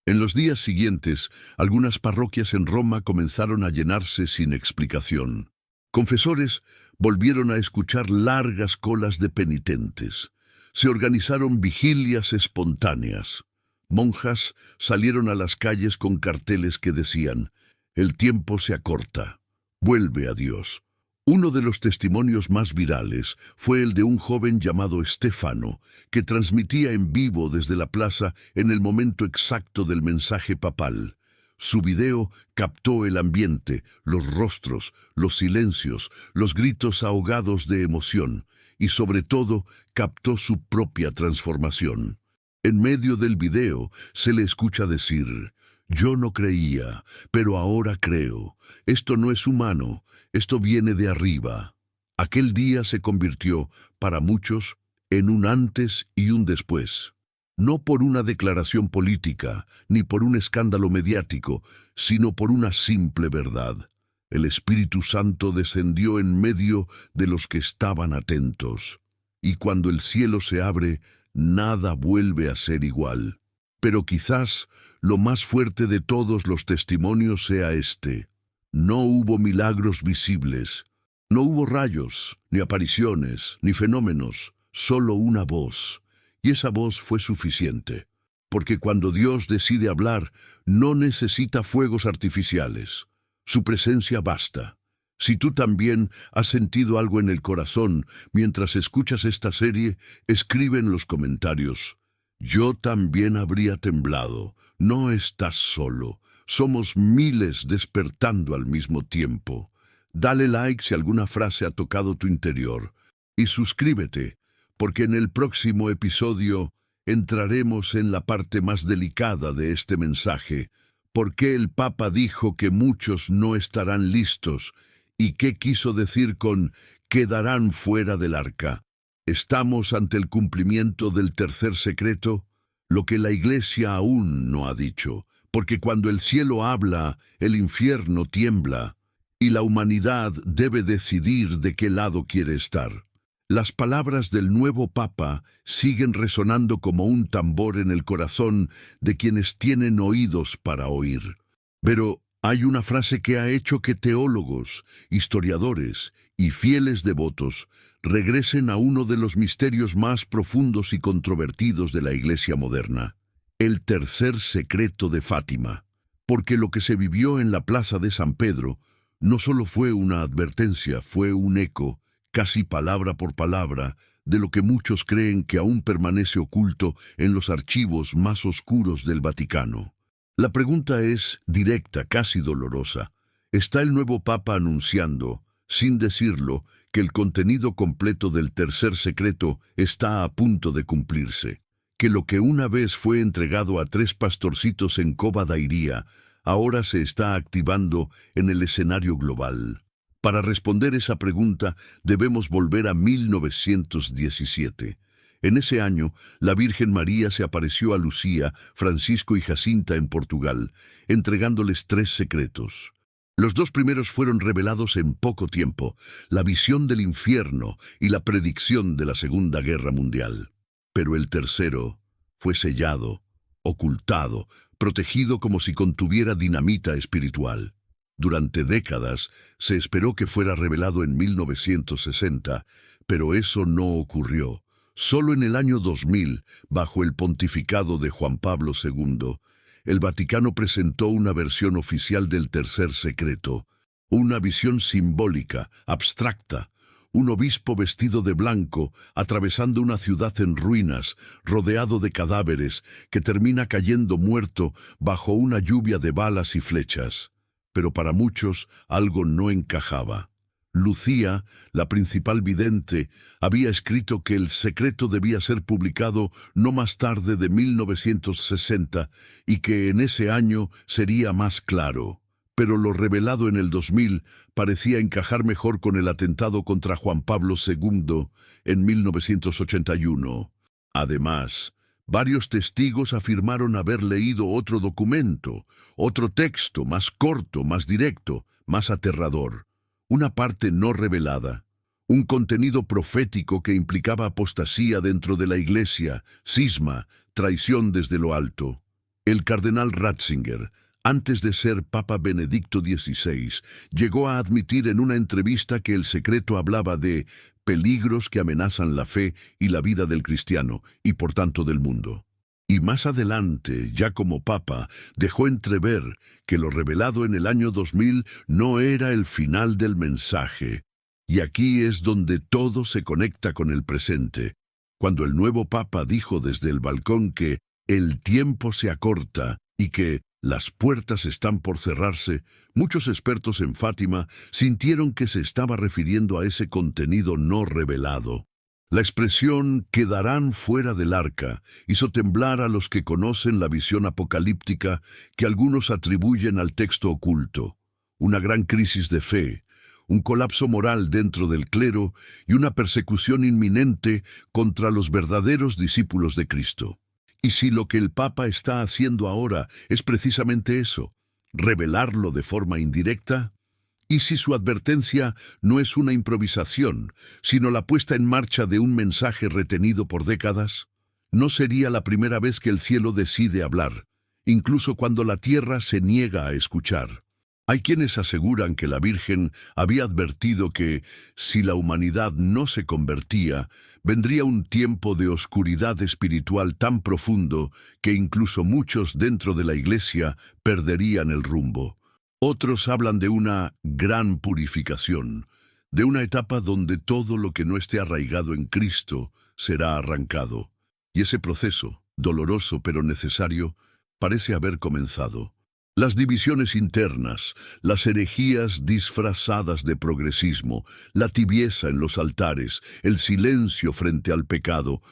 Speaker 1: En los días siguientes, algunas parroquias en Roma comenzaron a llenarse sin explicación. Confesores volvieron a escuchar largas colas de penitentes. Se organizaron vigilias espontáneas. Monjas salieron a las calles con carteles que decían: «El tiempo se acorta. Vuelve a Dios». Uno de los testimonios más virales fue el de un joven llamado Stefano, que transmitía en vivo desde la plaza en el momento exacto del mensaje papal. Su video captó el ambiente, los rostros, los silencios, los gritos ahogados de emoción y, sobre todo, captó su propia transformación. En medio del video se le escucha decir: «Yo no creía, pero ahora creo. Esto no es humano, esto viene de arriba». Aquel día se convirtió, para muchos, en un antes y un después. No por una declaración política, ni por un escándalo mediático, sino por una simple verdad. El Espíritu Santo descendió en medio de los que estaban atentos. Y cuando el cielo se abre, nada vuelve a ser igual. Pero quizás lo más fuerte de todos los testimonios sea este: no hubo milagros visibles, no hubo rayos, ni apariciones, ni fenómenos, solo una voz. Y esa voz fue suficiente, porque cuando Dios decide hablar, no necesita fuegos artificiales. Su presencia basta. Si tú también has sentido algo en el corazón mientras escuchas esta serie, escribe en los comentarios: «Yo también habría temblado». No estás solo. Somos miles despertando al mismo tiempo. Dale like si alguna frase ha tocado tu interior. Y suscríbete, porque en el próximo episodio entraremos en la parte más delicada de este mensaje: por qué el Papa dijo que muchos no estarán listos y qué quiso decir con «quedarán fuera del arca». ¿Estamos ante el cumplimiento del tercer secreto? Lo que la Iglesia aún no ha dicho, porque cuando el cielo habla, el infierno tiembla, y la humanidad debe decidir de qué lado quiere estar. Las palabras del nuevo Papa siguen resonando como un tambor en el corazón de quienes tienen oídos para oír. Pero hay una frase que ha hecho que teólogos, historiadores y fieles devotos regresen a uno de los misterios más profundos y controvertidos de la Iglesia moderna: el tercer secreto de Fátima. Porque lo que se vivió en la plaza de San Pedro no solo fue una advertencia, fue un eco, casi palabra por palabra, de lo que muchos creen que aún permanece oculto en los archivos más oscuros del Vaticano. La pregunta es directa, casi dolorosa. ¿Está el nuevo Papa anunciando, sin decirlo, que el contenido completo del tercer secreto está a punto de cumplirse? Que lo que una vez fue entregado a 3 pastorcitos en Cova da Iria, ahora se está activando en el escenario global. Para responder esa pregunta debemos volver a 1917. En ese año, la Virgen María se apareció a Lucía, Francisco y Jacinta en Portugal, entregándoles 3 secretos. Los 2 primeros fueron revelados en poco tiempo: la visión del infierno y la predicción de la Segunda Guerra Mundial. Pero el tercero fue sellado, ocultado, protegido como si contuviera dinamita espiritual. Durante décadas se esperó que fuera revelado en 1960, pero eso no ocurrió. Solo en el año 2000, bajo el pontificado de Juan Pablo II, el Vaticano presentó una versión oficial del tercer secreto, una visión simbólica, abstracta, un obispo vestido de blanco atravesando una ciudad en ruinas, rodeado de cadáveres, que termina cayendo muerto bajo una lluvia de balas y flechas. Pero para muchos algo no encajaba. Lucía, la principal vidente, había escrito que el secreto debía ser publicado no más tarde de 1960 y que en ese año sería más claro. pero lo revelado en el 2000 parecía encajar mejor con el atentado contra Juan Pablo II en 1981. Además, varios testigos afirmaron haber leído otro documento, otro texto más corto, más directo, más aterrador, una parte no revelada, un contenido profético que implicaba apostasía dentro de la Iglesia, cisma, traición desde lo alto. El cardenal Ratzinger, antes de ser Papa Benedicto XVI, llegó a admitir en una entrevista que el secreto hablaba de peligros que amenazan la fe y la vida del cristiano, y por tanto del mundo. Y más adelante, ya como Papa, dejó entrever que lo revelado en el año 2000 no era el final del mensaje. Y aquí es donde todo se conecta con el presente. Cuando el nuevo Papa dijo desde el balcón que el tiempo se acorta y que las puertas están por cerrarse, muchos expertos en Fátima sintieron que se estaba refiriendo a ese contenido no revelado. La expresión «quedarán fuera del arca» hizo temblar a los que conocen la visión apocalíptica que algunos atribuyen al texto oculto. Una gran crisis de fe, un colapso moral dentro del clero y una persecución inminente contra los verdaderos discípulos de Cristo. Y si lo que el Papa está haciendo ahora es precisamente eso, revelarlo de forma indirecta, y si su advertencia no es una improvisación, sino la puesta en marcha de un mensaje retenido por décadas, no sería la primera vez que el cielo decide hablar, incluso cuando la tierra se niega a escuchar. Hay quienes aseguran que la Virgen había advertido que, si la humanidad no se convertía, vendría un tiempo de oscuridad espiritual tan profundo que incluso muchos dentro de la Iglesia perderían el rumbo. Otros hablan de una gran purificación, de una etapa donde todo lo que no esté arraigado en Cristo será arrancado. Y ese proceso, doloroso pero necesario, parece haber comenzado. Las divisiones internas, las herejías disfrazadas de progresismo, la tibieza en los altares, el silencio frente al pecado,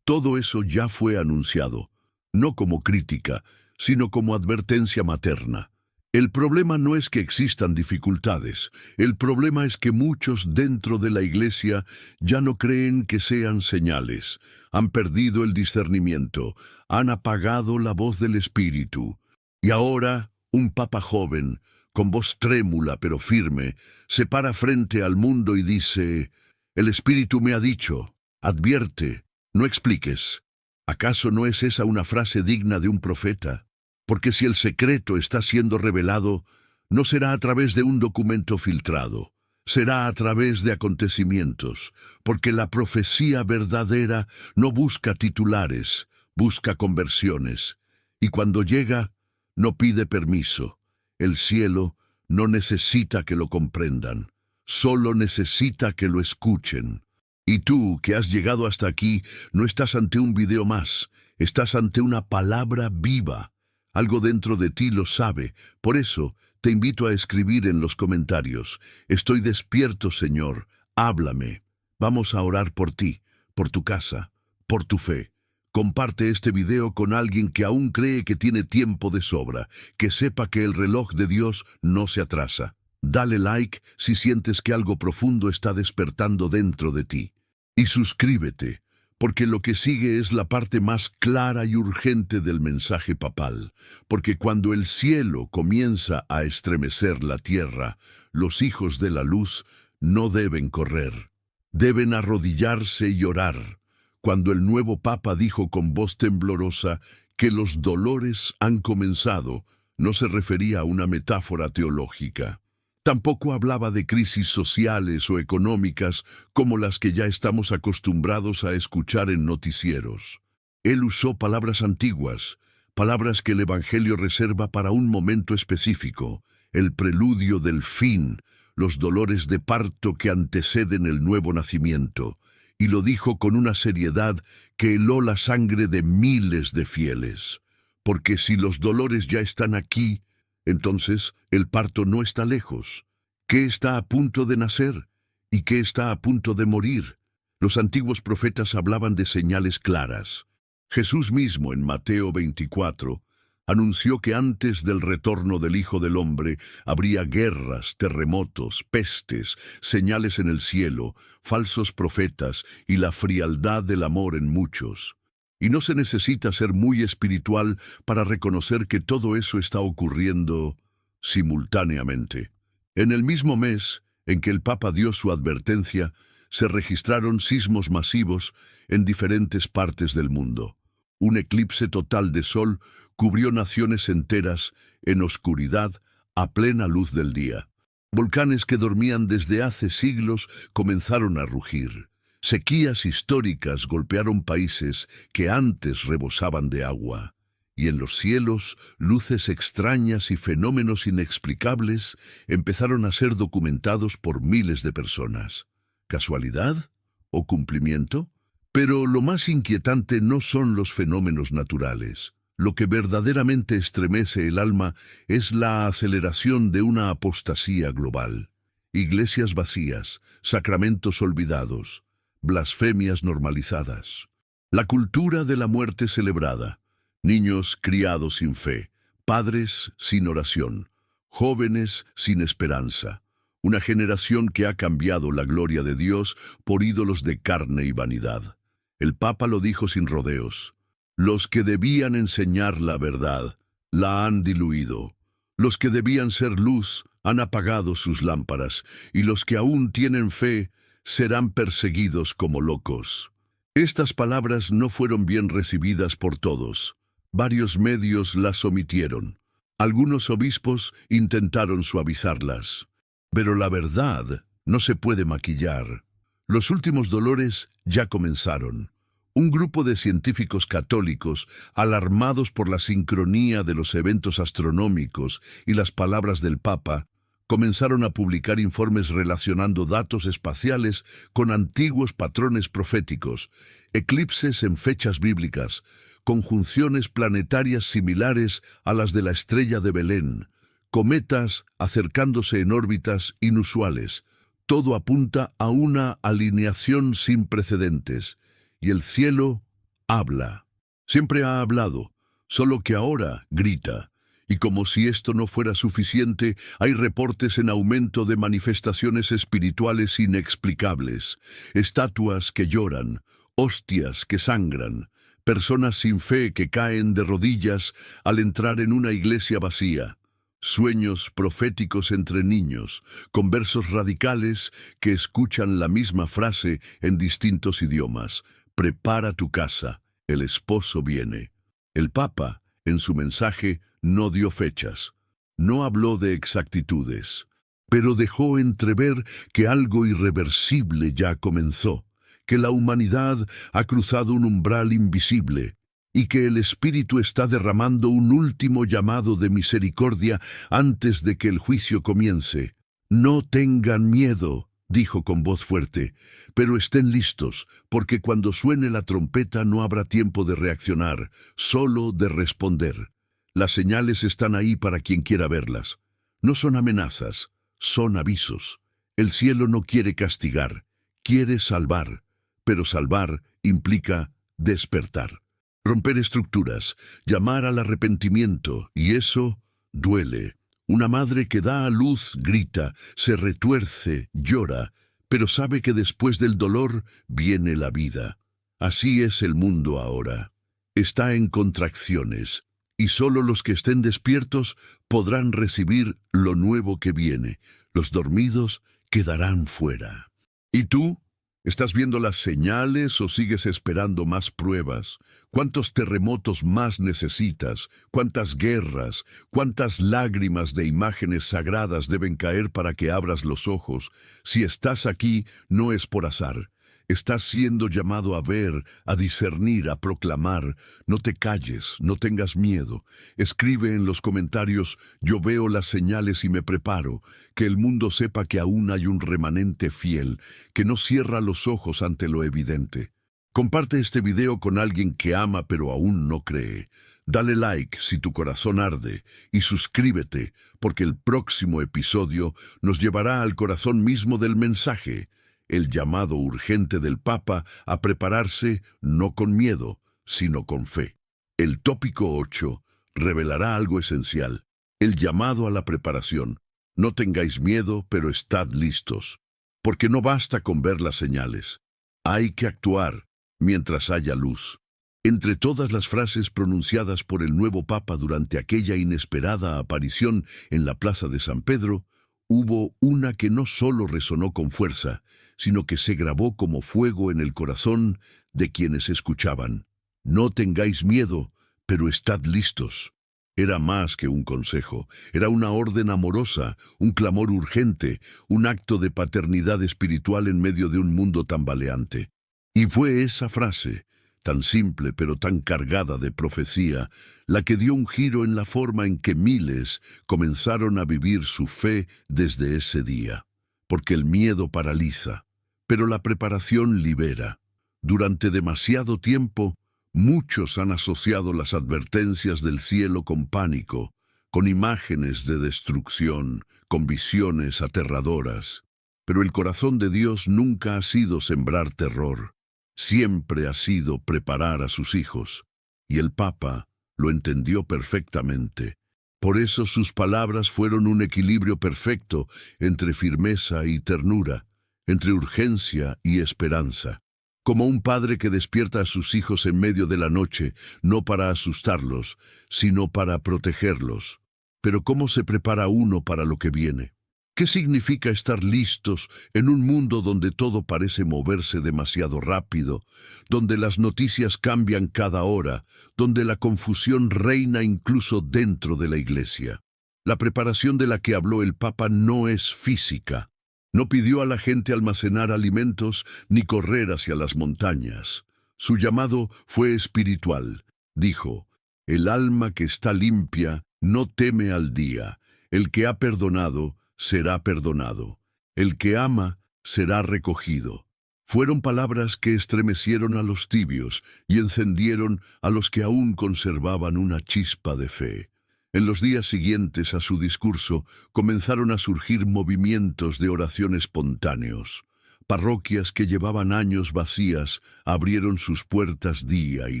Speaker 1: todo eso ya fue anunciado, no como crítica, sino como advertencia materna. El problema no es que existan dificultades, el problema es que muchos dentro de la Iglesia ya no creen que sean señales, han perdido el discernimiento, han apagado la voz del Espíritu. Y ahora, un papa joven, con voz trémula pero firme, se para frente al mundo y dice: «El Espíritu me ha dicho, advierte, no expliques». ¿Acaso no es esa una frase digna de un profeta? Porque si el secreto está siendo revelado, no será a través de un documento filtrado, será a través de acontecimientos, porque la profecía verdadera no busca titulares, busca conversiones, y cuando llega, no pide permiso. El cielo no necesita que lo comprendan, solo necesita que lo escuchen. Y tú, que has llegado hasta aquí, no estás ante un video más, estás ante una palabra viva. Algo dentro de ti lo sabe, por eso te invito a escribir en los comentarios: «Estoy despierto, Señor, háblame». Vamos a orar por ti, por tu casa, por tu fe. Comparte este video con alguien que aún cree que tiene tiempo de sobra, que sepa que el reloj de Dios no se atrasa. Dale like si sientes que algo profundo está despertando dentro de ti. Y suscríbete, porque lo que sigue es la parte más clara y urgente del mensaje papal, porque cuando el cielo comienza a estremecer la tierra, los hijos de la luz no deben correr, deben arrodillarse y orar. Cuando el nuevo Papa dijo con voz temblorosa que los dolores han comenzado, no se refería a una metáfora teológica. Tampoco hablaba de crisis sociales o económicas como las que ya estamos acostumbrados a escuchar en noticieros. Él usó palabras antiguas, palabras que el Evangelio reserva para un momento específico, el preludio del fin, los dolores de parto que anteceden el nuevo nacimiento, y lo dijo con una seriedad que heló la sangre de miles de fieles. Porque si los dolores ya están aquí, entonces el parto no está lejos. ¿Qué está a punto de nacer? ¿Y qué está a punto de morir? Los antiguos profetas hablaban de señales claras. Jesús mismo en Mateo 24 Anunció que antes del retorno del Hijo del Hombre habría guerras, terremotos, pestes, señales en el cielo, falsos profetas y la frialdad del amor en muchos. Y no se necesita ser muy espiritual para reconocer que todo eso está ocurriendo simultáneamente. En el mismo mes en que el Papa dio su advertencia, se registraron sismos masivos en diferentes partes del mundo. Un eclipse total de sol cubrió naciones enteras en oscuridad a plena luz del día. Volcanes que dormían desde hace siglos comenzaron a rugir. Sequías históricas golpearon países que antes rebosaban de agua. Y en los cielos, luces extrañas y fenómenos inexplicables empezaron a ser documentados por miles de personas. ¿Casualidad? ¿O cumplimiento? Pero lo más inquietante no son los fenómenos naturales. Lo que verdaderamente estremece el alma es la aceleración de una apostasía global. Iglesias vacías, sacramentos olvidados, blasfemias normalizadas. La cultura de la muerte celebrada. Niños criados sin fe, padres sin oración, jóvenes sin esperanza. Una generación que ha cambiado la gloria de Dios por ídolos de carne y vanidad. El Papa lo dijo sin rodeos. Los que debían enseñar la verdad, la han diluido. Los que debían ser luz, han apagado sus lámparas, y los que aún tienen fe, serán perseguidos como locos. Estas palabras no fueron bien recibidas por todos. Varios medios las omitieron. Algunos obispos intentaron suavizarlas. Pero la verdad no se puede maquillar. Los últimos dolores ya comenzaron. Un grupo de científicos católicos, alarmados por la sincronía de los eventos astronómicos y las palabras del Papa, comenzaron a publicar informes relacionando datos espaciales con antiguos patrones proféticos, eclipses en fechas bíblicas, conjunciones planetarias similares a las de la estrella de Belén, cometas acercándose en órbitas inusuales. Todo apunta a una alineación sin precedentes. Y el cielo habla. Siempre ha hablado, solo que ahora grita. Y como si esto no fuera suficiente, hay reportes en aumento de manifestaciones espirituales inexplicables, estatuas que lloran, hostias que sangran, personas sin fe que caen de rodillas al entrar en una iglesia vacía, sueños proféticos entre niños, con versos radicales que escuchan la misma frase en distintos idiomas. Prepara tu casa, el esposo viene. El Papa, en su mensaje, no dio fechas, no habló de exactitudes, pero dejó entrever que algo irreversible ya comenzó, que la humanidad ha cruzado un umbral invisible y que el Espíritu está derramando un último llamado de misericordia antes de que el juicio comience. No tengan miedo, dijo con voz fuerte, pero estén listos, porque cuando suene la trompeta no habrá tiempo de reaccionar, solo de responder. Las señales están ahí para quien quiera verlas. No son amenazas, son avisos. El cielo no quiere castigar, quiere salvar, pero salvar implica despertar. Romper estructuras, llamar al arrepentimiento, y eso duele. Una madre que da a luz grita, se retuerce, llora, pero sabe que después del dolor viene la vida. Así es el mundo ahora. Está en contracciones, y solo los que estén despiertos podrán recibir lo nuevo que viene. Los dormidos quedarán fuera. ¿Y tú? ¿Estás viendo las señales o sigues esperando más pruebas? ¿Cuántos terremotos más necesitas? ¿Cuántas guerras? ¿Cuántas lágrimas de imágenes sagradas deben caer para que abras los ojos? Si estás aquí, no es por azar. Estás siendo llamado a ver, a discernir, a proclamar. No te calles, no tengas miedo. Escribe en los comentarios, yo veo las señales y me preparo. Que el mundo sepa que aún hay un remanente fiel, que no cierra los ojos ante lo evidente. Comparte este video con alguien que ama pero aún no cree. Dale like si tu corazón arde y suscríbete, porque el próximo episodio nos llevará al corazón mismo del mensaje. El llamado urgente del Papa a prepararse no con miedo, sino con fe. El tópico 8, revelará algo esencial, el llamado a la preparación. No tengáis miedo, pero estad listos, porque no basta con ver las señales. Hay que actuar mientras haya luz. Entre todas las frases pronunciadas por el nuevo Papa durante aquella inesperada aparición en la Plaza de San Pedro, hubo una que no solo resonó con fuerza, sino que se grabó como fuego en el corazón de quienes escuchaban. No tengáis miedo, pero estad listos. Era más que un consejo, era una orden amorosa, un clamor urgente, un acto de paternidad espiritual en medio de un mundo tambaleante. Y fue esa frase, tan simple pero tan cargada de profecía, la que dio un giro en la forma en que miles comenzaron a vivir su fe desde ese día. Porque el miedo paraliza, pero la preparación libera. Durante demasiado tiempo, muchos han asociado las advertencias del cielo con pánico, con imágenes de destrucción, con visiones aterradoras. Pero el corazón de Dios nunca ha sido sembrar terror. Siempre ha sido preparar a sus hijos, y el Papa lo entendió perfectamente. Por eso sus palabras fueron un equilibrio perfecto entre firmeza y ternura, entre urgencia y esperanza. Como un padre que despierta a sus hijos en medio de la noche, no para asustarlos, sino para protegerlos. Pero ¿cómo se prepara uno para lo que viene? ¿Qué significa estar listos en un mundo donde todo parece moverse demasiado rápido, donde las noticias cambian cada hora, donde la confusión reina incluso dentro de la Iglesia? La preparación de la que habló el Papa no es física. No pidió a la gente almacenar alimentos ni correr hacia las montañas. Su llamado fue espiritual. Dijo: el alma que está limpia no teme al día. El que ha perdonado será perdonado. El que ama será recogido. Fueron palabras que estremecieron a los tibios y encendieron a los que aún conservaban una chispa de fe. En los días siguientes a su discurso comenzaron a surgir movimientos de oración espontáneos. Parroquias que llevaban años vacías abrieron sus puertas día y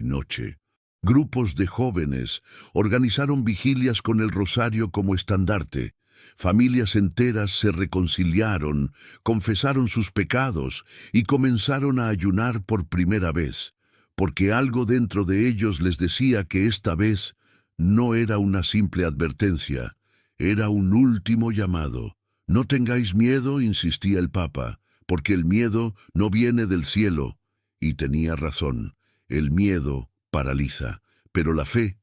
Speaker 1: noche. Grupos de jóvenes organizaron vigilias con el rosario como estandarte. Familias enteras se reconciliaron, confesaron sus pecados y comenzaron a ayunar por primera vez, porque algo dentro de ellos les decía que esta vez no era una simple advertencia, era un último llamado. No tengáis miedo, insistía el Papa, porque el miedo no viene del cielo. Y tenía razón, el miedo paraliza, pero la fe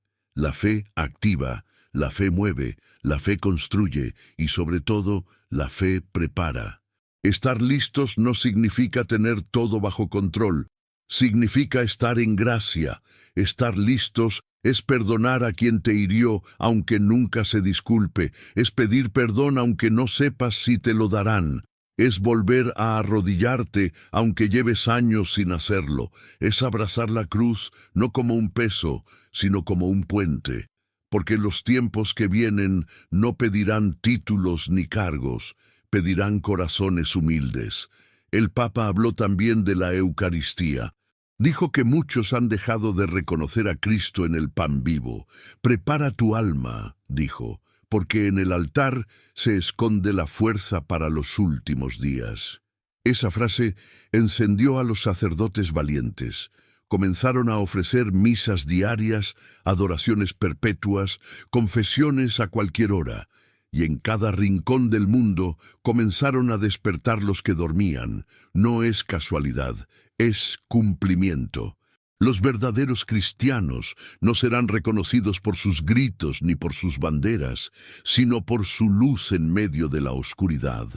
Speaker 1: activa, la fe mueve, la fe construye y sobre todo la fe prepara. Estar listos no significa tener todo bajo control, significa estar en gracia. Estar listos es perdonar a quien te hirió aunque nunca se disculpe, es pedir perdón aunque no sepas si te lo darán, es volver a arrodillarte aunque lleves años sin hacerlo, es abrazar la cruz no como un peso, sino como un puente, porque los tiempos que vienen no pedirán títulos ni cargos, pedirán corazones humildes. El Papa habló también de la Eucaristía. Dijo que muchos han dejado de reconocer a Cristo en el pan vivo. Prepara tu alma, dijo, porque en el altar se esconde la fuerza para los últimos días. Esa frase encendió a los sacerdotes valientes. Comenzaron a ofrecer misas diarias, adoraciones perpetuas, confesiones a cualquier hora, y en cada rincón del mundo comenzaron a despertar los que dormían. No es casualidad, es cumplimiento. Los verdaderos cristianos no serán reconocidos por sus gritos ni por sus banderas, sino por su luz en medio de la oscuridad.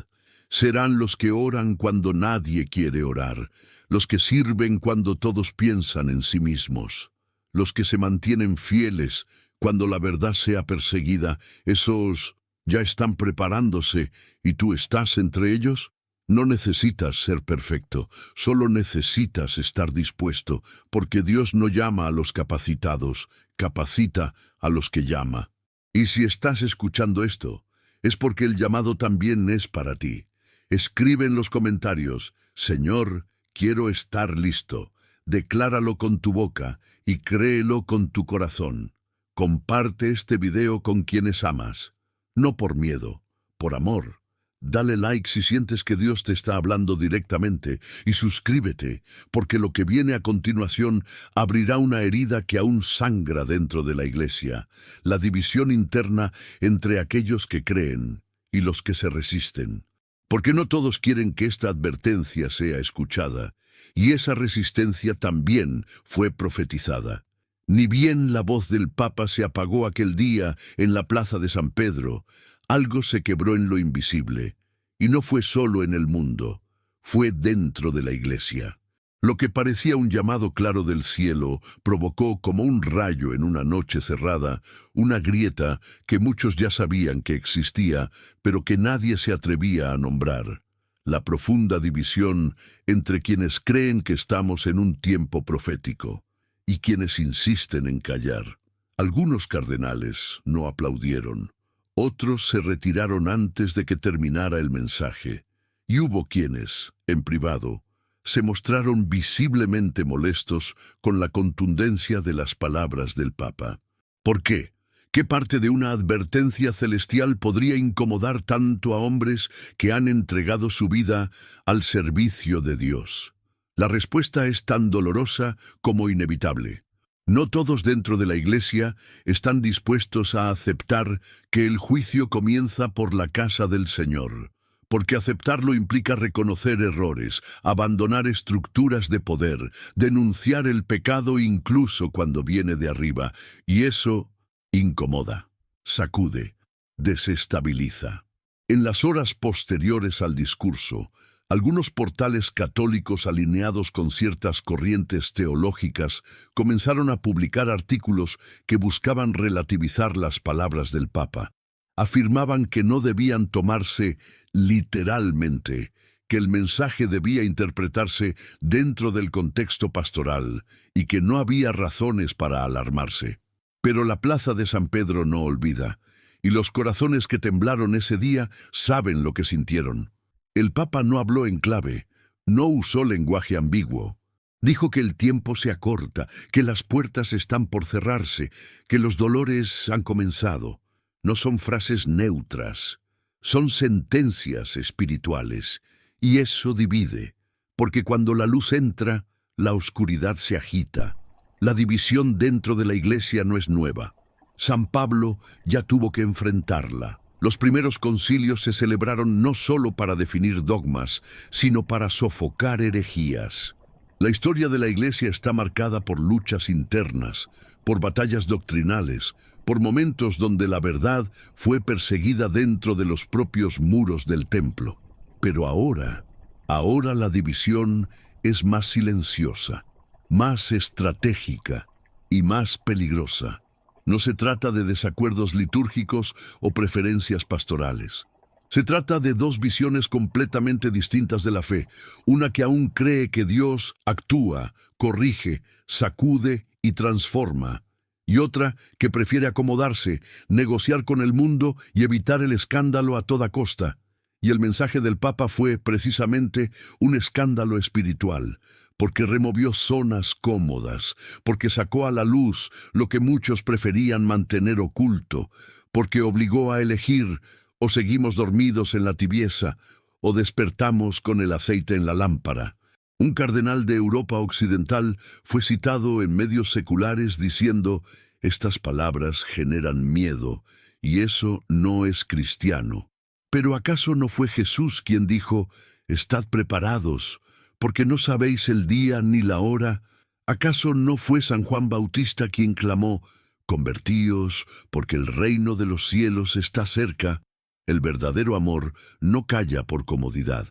Speaker 1: Serán los que oran cuando nadie quiere orar, los que sirven cuando todos piensan en sí mismos, los que se mantienen fieles cuando la verdad sea perseguida. Esos ya están preparándose y tú estás entre ellos. No necesitas ser perfecto, solo necesitas estar dispuesto, porque Dios no llama a los capacitados, capacita a los que llama. Y si estás escuchando esto, es porque el llamado también es para ti. Escribe en los comentarios: Señor, quiero estar listo. Decláralo con tu boca y créelo con tu corazón. Comparte este video con quienes amas, no por miedo, por amor. Dale like si sientes que Dios te está hablando directamente y suscríbete, porque lo que viene a continuación abrirá una herida que aún sangra dentro de la iglesia, la división interna entre aquellos que creen y los que se resisten. Porque no todos quieren que esta advertencia sea escuchada, y esa resistencia también fue profetizada. Ni bien la voz del Papa se apagó aquel día en la plaza de San Pedro, algo se quebró en lo invisible, y no fue solo en el mundo, fue dentro de la iglesia. Lo que parecía un llamado claro del cielo provocó como un rayo en una noche cerrada, una grieta que muchos ya sabían que existía, pero que nadie se atrevía a nombrar. La profunda división entre quienes creen que estamos en un tiempo profético y quienes insisten en callar. Algunos cardenales no aplaudieron, otros se retiraron antes de que terminara el mensaje, y hubo quienes, en privado, se mostraron visiblemente molestos con la contundencia de las palabras del Papa. ¿Por qué? ¿Qué parte de una advertencia celestial podría incomodar tanto a hombres que han entregado su vida al servicio de Dios? La respuesta es tan dolorosa como inevitable. No todos dentro de la Iglesia están dispuestos a aceptar que el juicio comienza por la casa del Señor, porque aceptarlo implica reconocer errores, abandonar estructuras de poder, denunciar el pecado incluso cuando viene de arriba, y eso incomoda, sacude, desestabiliza. En las horas posteriores al discurso, algunos portales católicos alineados con ciertas corrientes teológicas comenzaron a publicar artículos que buscaban relativizar las palabras del Papa. Afirmaban que no debían tomarse literalmente, que el mensaje debía interpretarse dentro del contexto pastoral y que no había razones para alarmarse. Pero la plaza de San Pedro no olvida, y los corazones que temblaron ese día saben lo que sintieron. El Papa no habló en clave, no usó lenguaje ambiguo. Dijo que el tiempo se acorta, que las puertas están por cerrarse, que los dolores han comenzado. No son frases neutras, son sentencias espirituales, y eso divide, porque cuando la luz entra, la oscuridad se agita. La división dentro de la Iglesia no es nueva. San Pablo ya tuvo que enfrentarla. Los primeros concilios se celebraron no solo para definir dogmas, sino para sofocar herejías. La historia de la Iglesia está marcada por luchas internas, por batallas doctrinales, por momentos donde la verdad fue perseguida dentro de los propios muros del templo. Pero ahora la división es más silenciosa, más estratégica y más peligrosa. No se trata de desacuerdos litúrgicos o preferencias pastorales. Se trata de dos visiones completamente distintas de la fe, una que aún cree que Dios actúa, corrige, sacude y transforma, y otra que prefiere acomodarse, negociar con el mundo y evitar el escándalo a toda costa. Y el mensaje del Papa fue precisamente un escándalo espiritual, porque removió zonas cómodas, porque sacó a la luz lo que muchos preferían mantener oculto, porque obligó a elegir: o seguimos dormidos en la tibieza, o despertamos con el aceite en la lámpara. Un cardenal de Europa Occidental fue citado en medios seculares diciendo: estas palabras generan miedo, y eso no es cristiano. ¿Pero acaso no fue Jesús quien dijo: estad preparados, porque no sabéis el día ni la hora? ¿Acaso no fue San Juan Bautista quien clamó: convertíos, porque el reino de los cielos está cerca? El verdadero amor no calla por comodidad,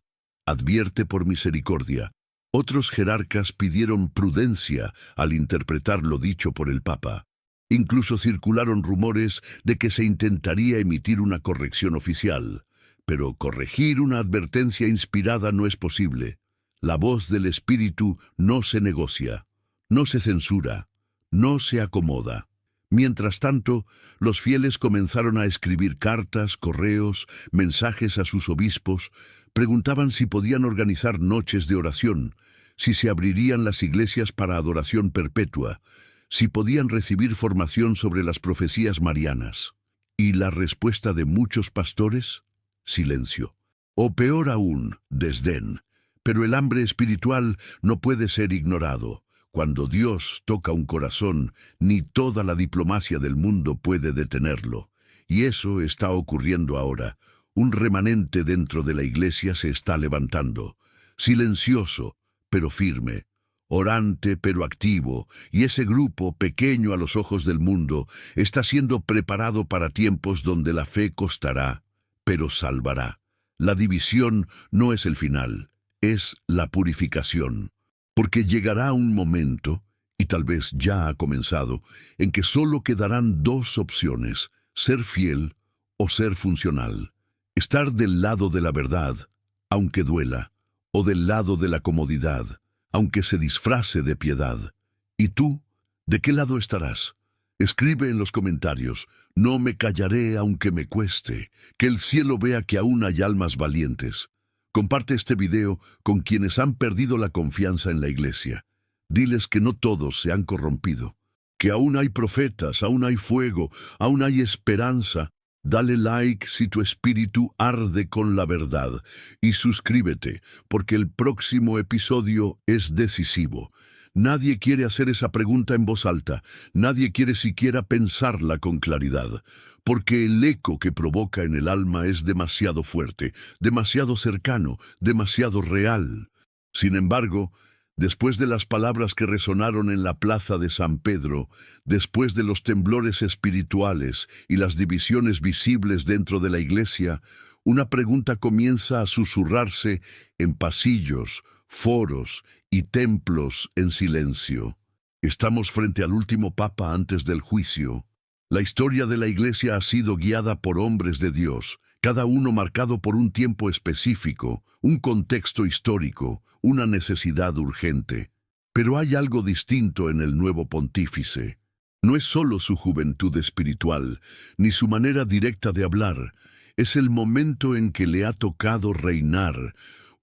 Speaker 1: advierte por misericordia. Otros jerarcas pidieron prudencia al interpretar lo dicho por el Papa. Incluso circularon rumores de que se intentaría emitir una corrección oficial. Pero corregir una advertencia inspirada no es posible. La voz del Espíritu no se negocia, no se censura, no se acomoda. Mientras tanto, los fieles comenzaron a escribir cartas, correos, mensajes a sus obispos. Preguntaban si podían organizar noches de oración, si se abrirían las iglesias para adoración perpetua, si podían recibir formación sobre las profecías marianas. ¿Y la respuesta de muchos pastores? Silencio. O peor aún, desdén. Pero el hambre espiritual no puede ser ignorado. Cuando Dios toca un corazón, ni toda la diplomacia del mundo puede detenerlo. Y eso está ocurriendo ahora. Un remanente dentro de la iglesia se está levantando. Silencioso, pero firme. Orante, pero activo. Y ese grupo, pequeño a los ojos del mundo, está siendo preparado para tiempos donde la fe costará, pero salvará. La división no es el final, es la purificación. Porque llegará un momento, y tal vez ya ha comenzado, en que solo quedarán dos opciones: ser fiel o ser funcional. Estar del lado de la verdad, aunque duela, o del lado de la comodidad, aunque se disfrace de piedad. ¿Y tú? ¿De qué lado estarás? Escribe en los comentarios: no me callaré aunque me cueste, que el cielo vea que aún hay almas valientes. Comparte este video con quienes han perdido la confianza en la iglesia. Diles que no todos se han corrompido, que aún hay profetas, aún hay fuego, aún hay esperanza. Dale like si tu espíritu arde con la verdad y suscríbete, porque el próximo episodio es decisivo. Nadie quiere hacer esa pregunta en voz alta, nadie quiere siquiera pensarla con claridad, porque el eco que provoca en el alma es demasiado fuerte, demasiado cercano, demasiado real. Sin embargo, después de las palabras que resonaron en la plaza de San Pedro, después de los temblores espirituales y las divisiones visibles dentro de la iglesia, una pregunta comienza a susurrarse en pasillos, foros y templos en silencio. Estamos frente al último papa antes del juicio. La historia de la iglesia ha sido guiada por hombres de Dios, cada uno marcado por un tiempo específico, un contexto histórico, una necesidad urgente. Pero hay algo distinto en el nuevo pontífice. No es solo su juventud espiritual, ni su manera directa de hablar. Es el momento en que le ha tocado reinar,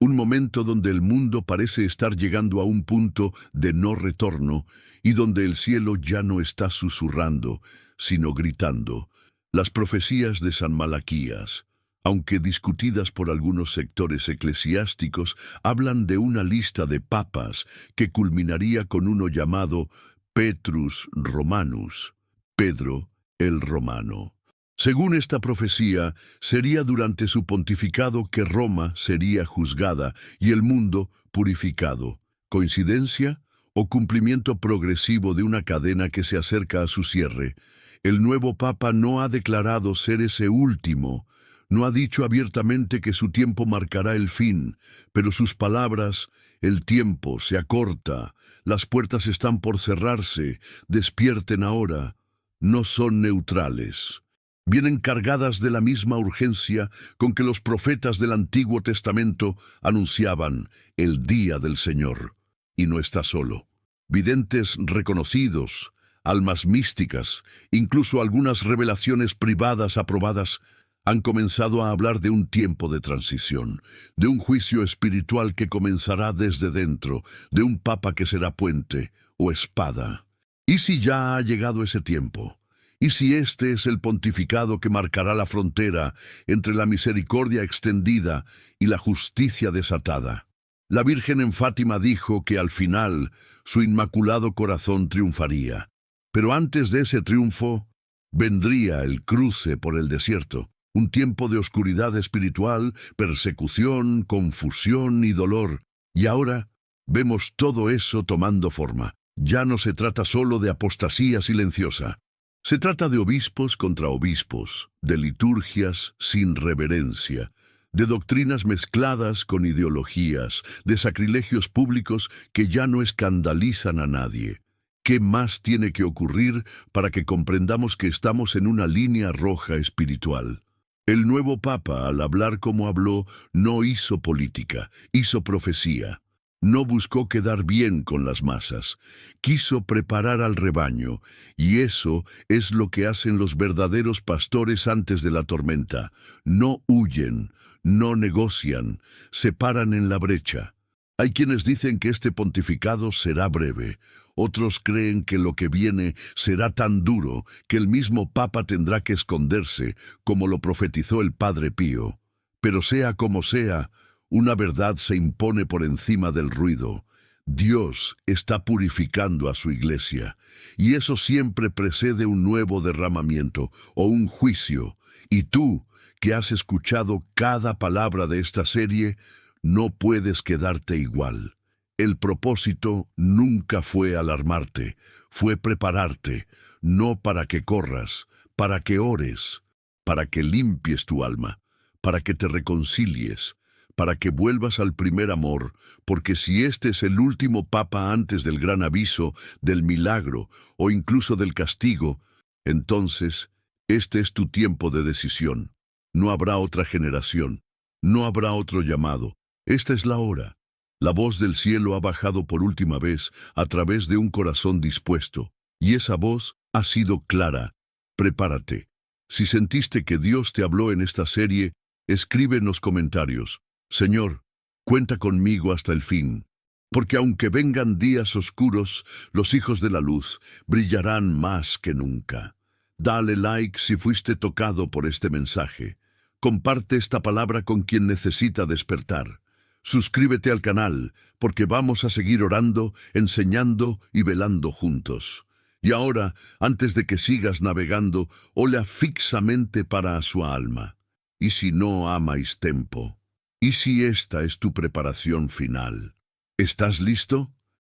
Speaker 1: un momento donde el mundo parece estar llegando a un punto de no retorno y donde el cielo ya no está susurrando, sino gritando. Las profecías de San Malaquías, aunque discutidas por algunos sectores eclesiásticos, hablan de una lista de papas que culminaría con uno llamado Petrus Romanus, Pedro el Romano. Según esta profecía, sería durante su pontificado que Roma sería juzgada y el mundo purificado. ¿Coincidencia o cumplimiento progresivo de una cadena que se acerca a su cierre? El nuevo Papa no ha declarado ser ese último, no ha dicho abiertamente que su tiempo marcará el fin, pero sus palabras: el tiempo se acorta, las puertas están por cerrarse, despierten ahora, no son neutrales. Vienen cargadas de la misma urgencia con que los profetas del Antiguo Testamento anunciaban el día del Señor. Y no está solo. Videntes reconocidos, almas místicas, incluso algunas revelaciones privadas aprobadas, han comenzado a hablar de un tiempo de transición, de un juicio espiritual que comenzará desde dentro, de un papa que será puente o espada. ¿Y si ya ha llegado ese tiempo? ¿Y si este es el pontificado que marcará la frontera entre la misericordia extendida y la justicia desatada? La Virgen en Fátima dijo que al final su inmaculado corazón triunfaría. Pero antes de ese triunfo, vendría el cruce por el desierto, un tiempo de oscuridad espiritual, persecución, confusión y dolor. Y ahora vemos todo eso tomando forma. Ya no se trata solo de apostasía silenciosa. Se trata de obispos contra obispos, de liturgias sin reverencia, de doctrinas mezcladas con ideologías, de sacrilegios públicos que ya no escandalizan a nadie. ¿Qué más tiene que ocurrir para que comprendamos que estamos en una línea roja espiritual? El nuevo Papa, al hablar como habló, no hizo política, hizo profecía. No buscó quedar bien con las masas, quiso preparar al rebaño, y eso es lo que hacen los verdaderos pastores antes de la tormenta. No huyen, no negocian, se paran en la brecha. Hay quienes dicen que este pontificado será breve. Otros creen que lo que viene será tan duro que el mismo Papa tendrá que esconderse, como lo profetizó el Padre Pío. Pero sea como sea, una verdad se impone por encima del ruido. Dios está purificando a su iglesia, y eso siempre precede un nuevo derramamiento o un juicio. Y tú, que has escuchado cada palabra de esta serie, no puedes quedarte igual. El propósito nunca fue alarmarte, fue prepararte, no para que corras, para que ores, para que limpies tu alma, para que te reconcilies, para que vuelvas al primer amor, porque si este es el último papa antes del gran aviso, del milagro o incluso del castigo, entonces este es tu tiempo de decisión. No habrá otra generación, no habrá otro llamado. Esta es la hora. La voz del cielo ha bajado por última vez a través de un corazón dispuesto, y esa voz ha sido clara. Prepárate. Si sentiste que Dios te habló en esta serie, escribe en los comentarios: Señor, cuenta conmigo hasta el fin, porque aunque vengan días oscuros, los hijos de la luz brillarán más que nunca. Dale like si fuiste tocado por este mensaje. Comparte esta palabra con quien necesita despertar. Suscríbete al canal, porque vamos a seguir orando, enseñando y velando juntos. Y ahora, antes de que sigas navegando, ora fixamente para a su alma. Y si no amáis tempo, y si esta es tu preparación final, ¿estás listo?